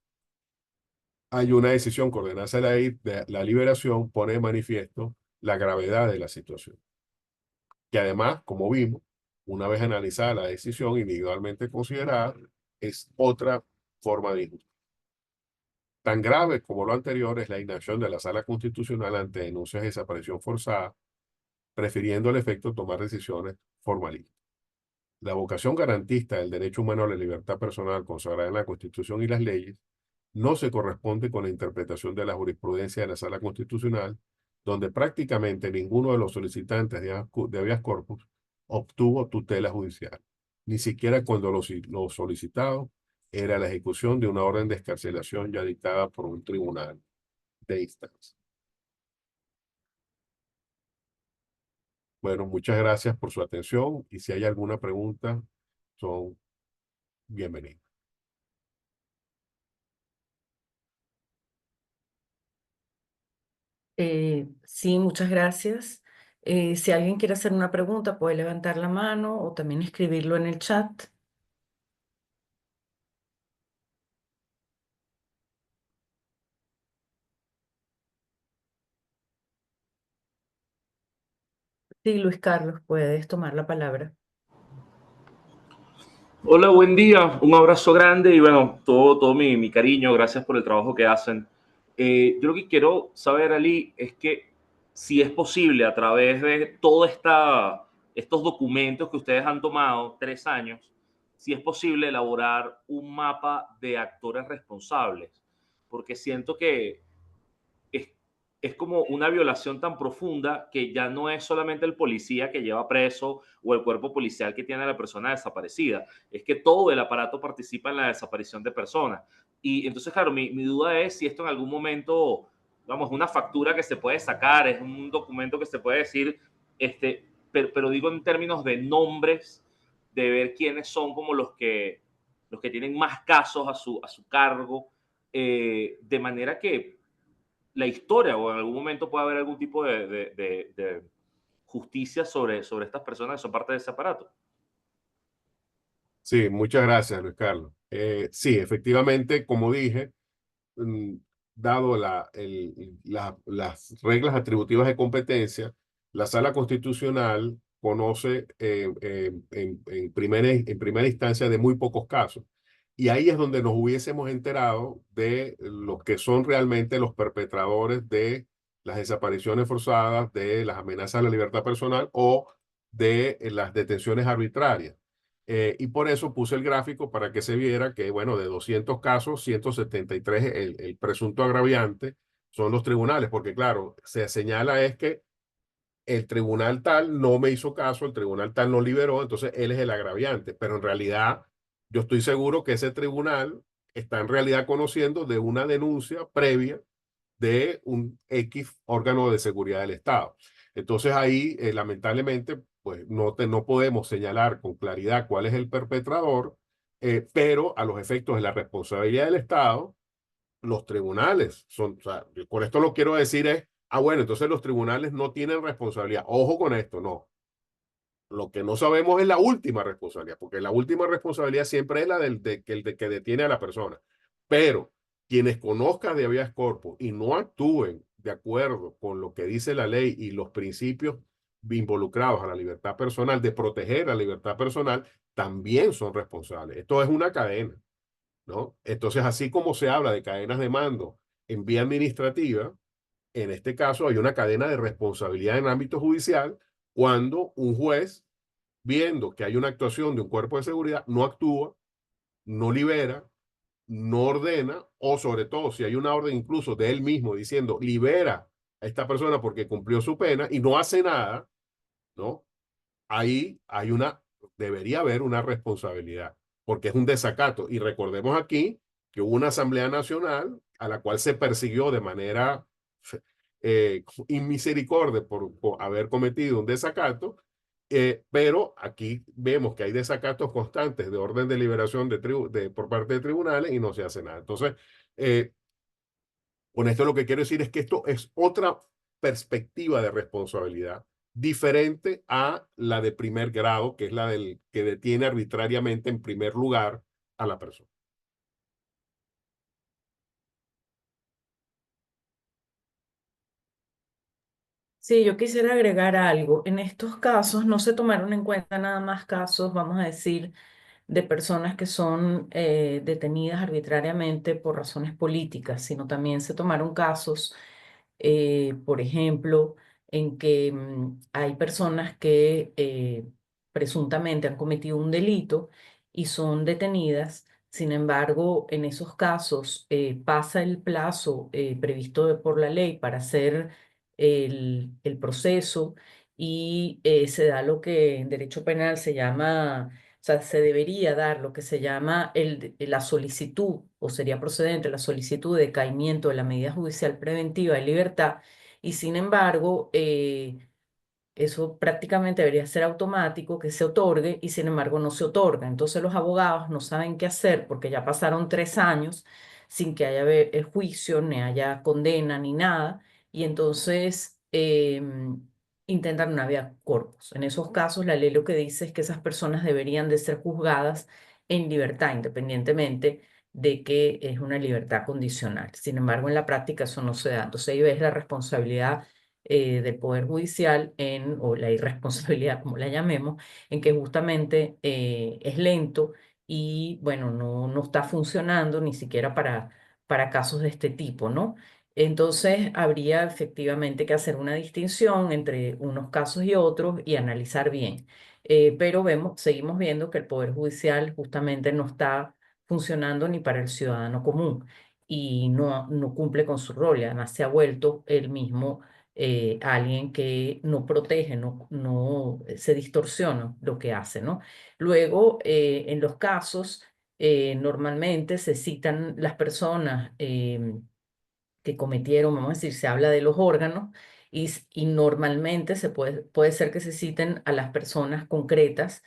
hay una decisión que ordenase la liberación pone de manifiesto la gravedad de la situación. Que además, como vimos, una vez analizada la decisión individualmente considerada, es otra forma de injusticia. Tan grave como lo anterior es la inacción de la Sala Constitucional ante denuncias de desaparición forzada, prefiriendo al efecto tomar decisiones formalistas. La vocación garantista del derecho humano a la libertad personal consagrada en la Constitución y las leyes no se corresponde con la interpretación de la jurisprudencia de la Sala Constitucional, donde prácticamente ninguno de los solicitantes de habeas corpus obtuvo tutela judicial, ni siquiera cuando lo solicitado era la ejecución de una orden de excarcelación ya dictada por un tribunal de instancia. Bueno, muchas gracias por su atención y si hay alguna pregunta, son bienvenidos.
Sí, muchas gracias. Si alguien quiere hacer una pregunta, puede levantar la mano o también escribirlo en el chat. Sí, Luis Carlos, puedes tomar la palabra.
Hola, buen día, un abrazo grande y bueno, todo mi cariño, gracias por el trabajo que hacen. Yo lo que quiero saber, Ali, es que si es posible a través de todos estos documentos que ustedes han tomado, 3 años, si es posible elaborar un mapa de actores responsables, porque siento que es, es como una violación tan profunda que ya no es solamente el policía que lleva preso o el cuerpo policial que tiene a la persona desaparecida, es que todo el aparato participa en la desaparición de personas. Y entonces, claro, mi duda es si esto en algún momento, vamos, una factura que se puede sacar, es un documento que se puede decir, pero digo en términos de nombres, de ver quiénes son como los que tienen más casos a su cargo, de manera que la historia o en algún momento puede haber algún tipo de justicia sobre estas personas que son parte de ese aparato.
Sí, muchas gracias, Luis Carlos. Sí, efectivamente, como dije, dado las reglas atributivas de competencia, la Sala Constitucional conoce en primera instancia de muy pocos casos. Y ahí es donde nos hubiésemos enterado de los que son realmente los perpetradores de las desapariciones forzadas, de las amenazas a la libertad personal o de las detenciones arbitrarias. Y por eso puse el gráfico para que se viera que, bueno, de 200 casos, 173, el presunto agraviante son los tribunales, porque claro, se señala es que el tribunal tal no me hizo caso, el tribunal tal no liberó, entonces él es el agraviante, pero en realidad yo estoy seguro que ese tribunal está en realidad conociendo de una denuncia previa de un X órgano de seguridad del Estado. Entonces ahí, lamentablemente, pues no podemos señalar con claridad cuál es el perpetrador, pero a los efectos de la responsabilidad del Estado, los tribunales son, o sea, con esto lo quiero decir es, bueno, entonces los tribunales no tienen responsabilidad. Ojo con esto, no. Lo que no sabemos es la última responsabilidad, porque la última responsabilidad siempre es la que detiene a la persona. Pero quienes conozcan de habeas corpus y no actúen de acuerdo con lo que dice la ley y los principios involucrados a la libertad personal, de proteger la libertad personal, también son responsables. Esto es una cadena, ¿no? Entonces, así como se habla de cadenas de mando en vía administrativa, en este caso hay una cadena de responsabilidad en ámbito judicial cuando un juez, viendo que hay una actuación de un cuerpo de seguridad, no actúa, no libera, no ordena, o sobre todo si hay una orden incluso de él mismo diciendo libera a esta persona porque cumplió su pena y no hace nada, ¿no? Ahí debería haber una responsabilidad, porque es un desacato. Y recordemos aquí que hubo una Asamblea Nacional a la cual se persiguió de manera inmisericordia por haber cometido un desacato, pero aquí vemos que hay desacatos constantes de orden de liberación por parte de tribunales y no se hace nada. Entonces, con esto lo que quiero decir es que esto es otra perspectiva de responsabilidad diferente a la de primer grado, que es la del que detiene arbitrariamente en primer lugar a la persona.
Sí, yo quisiera agregar algo. En estos casos no se tomaron en cuenta nada más casos, vamos a decir, de personas que son detenidas arbitrariamente por razones políticas, sino también se tomaron casos, por ejemplo, en que hay personas que presuntamente han cometido un delito y son detenidas. Sin embargo, en esos casos pasa el plazo previsto por la ley para hacer el proceso y se da lo que en derecho penal se llama, o sea, se debería dar lo que se llama la solicitud, o sería procedente la solicitud de decaimiento de la medida judicial preventiva de libertad, y sin embargo, eso prácticamente debería ser automático, que se otorgue, y sin embargo no se otorga. Entonces los abogados no saben qué hacer porque ya pasaron 3 años sin que haya juicio, ni haya condena, ni nada, y entonces intentan una vía corpus. En esos casos la ley lo que dice es que esas personas deberían de ser juzgadas en libertad, independientemente de que es una libertad condicional. Sin embargo, en la práctica eso no se da. Entonces ahí ves la responsabilidad del Poder Judicial o la irresponsabilidad, como la llamemos, en que justamente es lento y, bueno, no está funcionando ni siquiera para casos de este tipo, ¿no? Entonces, habría efectivamente que hacer una distinción entre unos casos y otros y analizar bien. Pero seguimos viendo que el Poder Judicial justamente no está funcionando ni para el ciudadano común y no cumple con su rol y además se ha vuelto el mismo alguien que no protege, no se distorsiona lo que hace, ¿no? Luego, en los casos, normalmente se citan las personas que cometieron, vamos a decir, se habla de los órganos y normalmente puede ser que se citen a las personas concretas,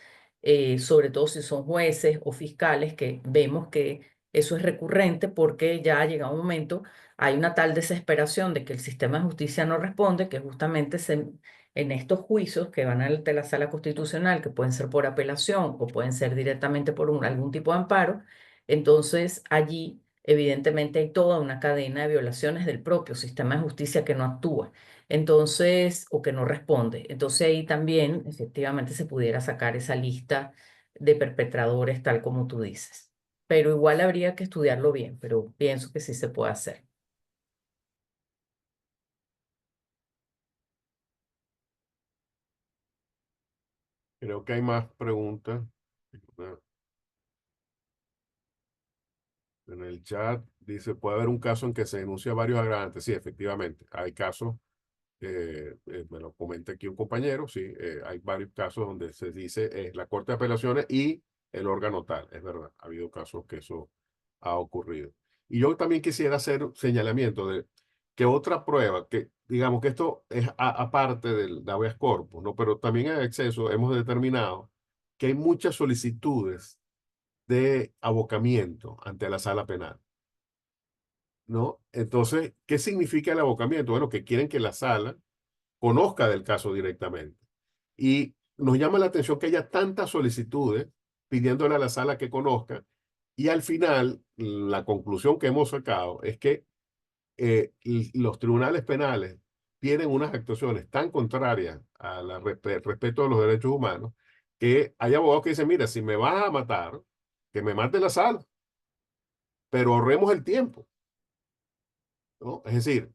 sobre todo si son jueces o fiscales, que vemos que eso es recurrente porque ya ha llegado un momento, hay una tal desesperación de que el sistema de justicia no responde, que justamente en estos juicios que van ante la sala constitucional, que pueden ser por apelación o pueden ser directamente por algún tipo de amparo, entonces allí evidentemente hay toda una cadena de violaciones del propio sistema de justicia que no actúa, entonces, o que no responde. Entonces ahí también efectivamente se pudiera sacar esa lista de perpetradores tal como tú dices. Pero igual habría que estudiarlo bien, pero pienso que sí se puede hacer.
Creo que hay más preguntas. En el chat dice, puede haber un caso en que se denuncia a varios agravantes. Sí, efectivamente, hay casos, me lo comenta aquí un compañero, sí, hay varios casos donde se dice la Corte de Apelaciones y el órgano tal, es verdad, ha habido casos que eso ha ocurrido. Y yo también quisiera hacer un señalamiento de que otra prueba, que digamos que esto es aparte del habeas corpus, ¿no? Pero también en exceso hemos determinado que hay muchas solicitudes de abocamiento ante la sala penal, ¿no? Entonces, ¿qué significa el abocamiento? Bueno, que quieren que la sala conozca del caso directamente. Y nos llama la atención que haya tantas solicitudes pidiéndole a la sala que conozca. Y al final, la conclusión que hemos sacado es que los tribunales penales tienen unas actuaciones tan contrarias al respeto de los derechos humanos que hay abogados que dicen, mira, si me vas a matar, que me mate la sala, pero ahorremos el tiempo, ¿no? Es decir,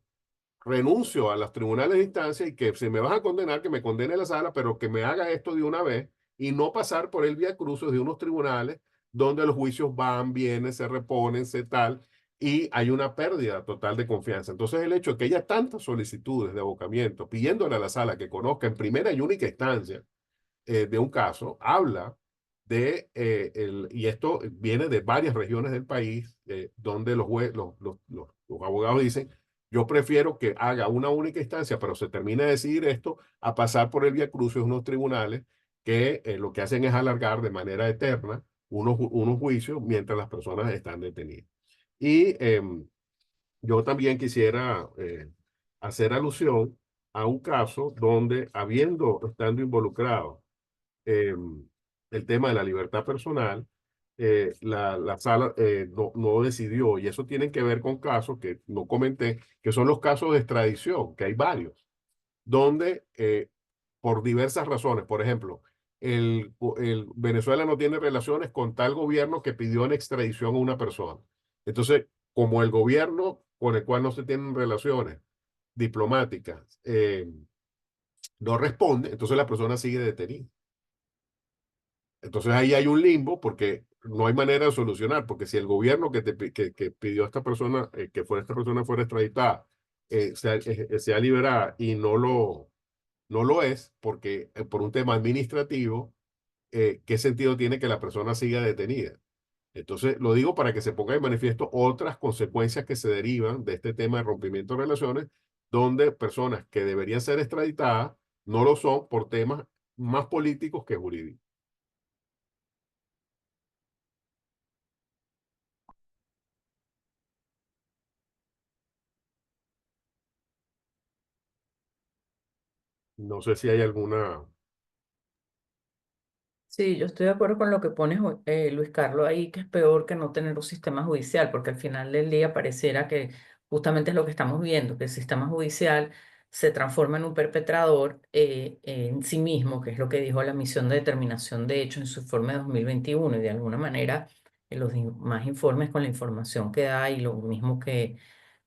renuncio a los tribunales de instancia y que si me vas a condenar, que me condene la sala, pero que me haga esto de una vez y no pasar por el viacrucis de unos tribunales donde los juicios van, vienen, se reponen, se tal, y hay una pérdida total de confianza. Entonces, el hecho de que haya tantas solicitudes de abocamiento pidiéndole a la sala que conozca en primera y única instancia de un caso, habla y esto viene de varias regiones del país, donde los abogados dicen, yo prefiero que haga una única instancia, pero se termine de decidir esto, a pasar por el viacrucis de unos tribunales que lo que hacen es alargar de manera eterna unos juicios mientras las personas están detenidas. Y yo también quisiera hacer alusión a un caso donde, estando involucrado eh, el tema de la libertad personal, la sala no decidió, y eso tiene que ver con casos que no comenté, que son los casos de extradición, que hay varios, donde por diversas razones, por ejemplo, Venezuela no tiene relaciones con tal gobierno que pidió en extradición a una persona. Entonces, como el gobierno con el cual no se tienen relaciones diplomáticas no responde, entonces la persona sigue detenida. Entonces ahí hay un limbo porque no hay manera de solucionar, porque si el gobierno que pidió a esta persona, esta persona fuera extraditada, sea liberada y no lo es, porque por un tema administrativo, ¿qué sentido tiene que la persona siga detenida? Entonces, lo digo para que se ponga de manifiesto otras consecuencias que se derivan de este tema de rompimiento de relaciones, donde personas que deberían ser extraditadas no lo son por temas más políticos que jurídicos. No sé si hay alguna...
Sí, yo estoy de acuerdo con lo que pones, Luis Carlos, ahí, que es peor que no tener un sistema judicial, porque al final del día pareciera que justamente es lo que estamos viendo, que el sistema judicial se transforma en un perpetrador en sí mismo, que es lo que dijo la misión de determinación de hechos en su informe de 2021, y de alguna manera más informes con la información que da y lo mismo que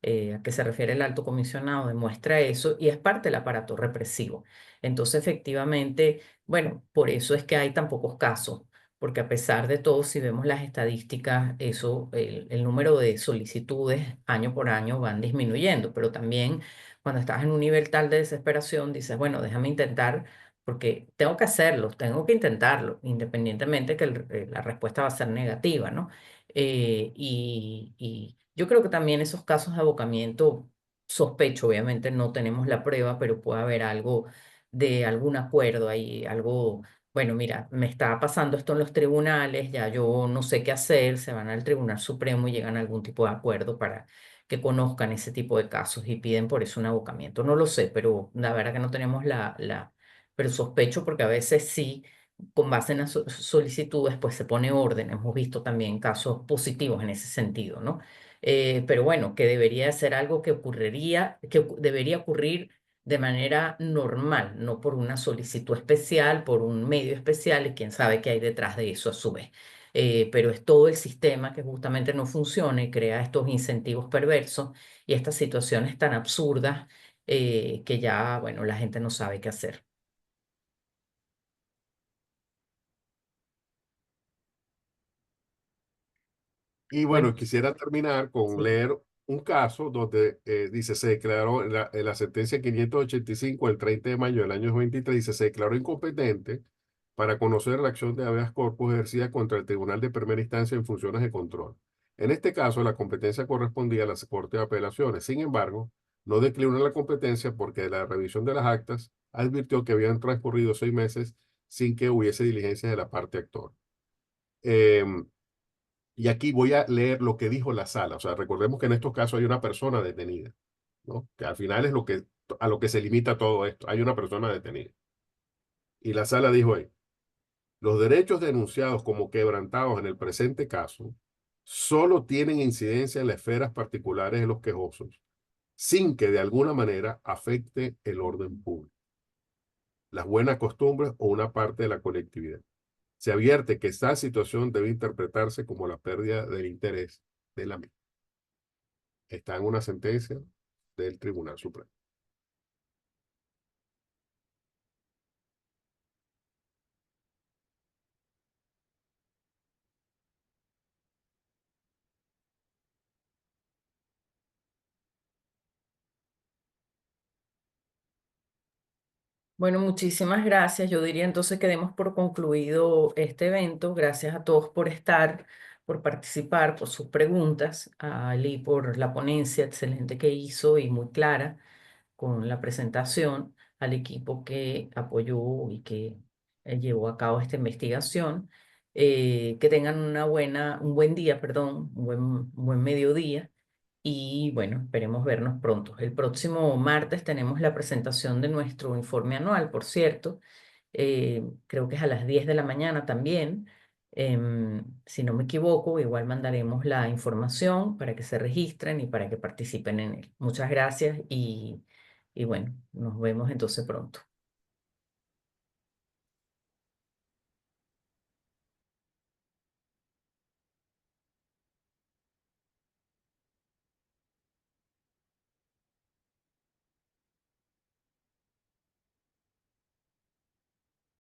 a que se refiere el alto comisionado demuestra eso, y es parte del aparato represivo. Entonces, efectivamente, bueno, por eso es que hay tan pocos casos, porque a pesar de todo, si vemos las estadísticas, el número de solicitudes año por año van disminuyendo, pero también cuando estás en un nivel tal de desesperación, dices, bueno, déjame intentar, porque tengo que hacerlo, tengo que intentarlo, independientemente que la respuesta va a ser negativa, ¿no? Y yo creo que también esos casos de abocamiento, sospecho, obviamente no tenemos la prueba, pero puede haber algo de algún acuerdo ahí, algo, bueno, mira, me está pasando esto en los tribunales, ya yo no sé qué hacer, se van al Tribunal Supremo y llegan a algún tipo de acuerdo para que conozcan ese tipo de casos y piden por eso un abocamiento. No lo sé, pero la verdad que no tenemos pero sospecho porque a veces sí, con base en las solicitudes, pues se pone orden. Hemos visto también casos positivos en ese sentido, ¿no? Pero bueno, que debería ser algo que ocurriría, debería ocurrir de manera normal, no por una solicitud especial, por un medio especial, y quién sabe qué hay detrás de eso a su vez. Pero es todo el sistema que justamente no funciona y crea estos incentivos perversos y estas situaciones tan absurdas que ya, bueno, la gente no sabe qué hacer.
Y
Bueno,
bueno, quisiera terminar con
sí.
leer un caso donde dice, se declaró en la sentencia 585 el 30 de mayo del año 23, dice, se declaró incompetente para conocer la acción de habeas corpus ejercida contra el Tribunal de Primera Instancia en funciones de control. En este caso, la competencia correspondía a la Corte de Apelaciones. Sin embargo, no declinó la competencia porque de la revisión de las actas advirtió que habían transcurrido 6 meses sin que hubiese diligencias de la parte actora. Y aquí voy a leer lo que dijo la sala. O sea, recordemos que en estos casos hay una persona detenida, ¿no? Que al final es a lo que se limita todo esto. Hay una persona detenida. Y la sala dijo ahí, los derechos denunciados como quebrantados en el presente caso solo tienen incidencia en las esferas particulares de los quejosos, sin que de alguna manera afecte el orden público, las buenas costumbres o una parte de la colectividad. Se advierte que esta situación debe interpretarse como la pérdida del interés de la misma. Está en una sentencia del Tribunal Supremo.
Bueno, muchísimas gracias. Yo diría entonces que demos por concluido este evento. Gracias a todos por estar, por participar, por sus preguntas, a Ali por la ponencia excelente que hizo y muy clara con la presentación, al equipo que apoyó y que llevó a cabo esta investigación. Que tengan un buen día, perdón, un buen mediodía. Y bueno, esperemos vernos pronto. El próximo martes tenemos la presentación de nuestro informe anual, por cierto. Creo que es a las 10 de la mañana también. Si no me equivoco, igual mandaremos la información para que se registren y para que participen en él. Muchas gracias y bueno, nos vemos entonces pronto.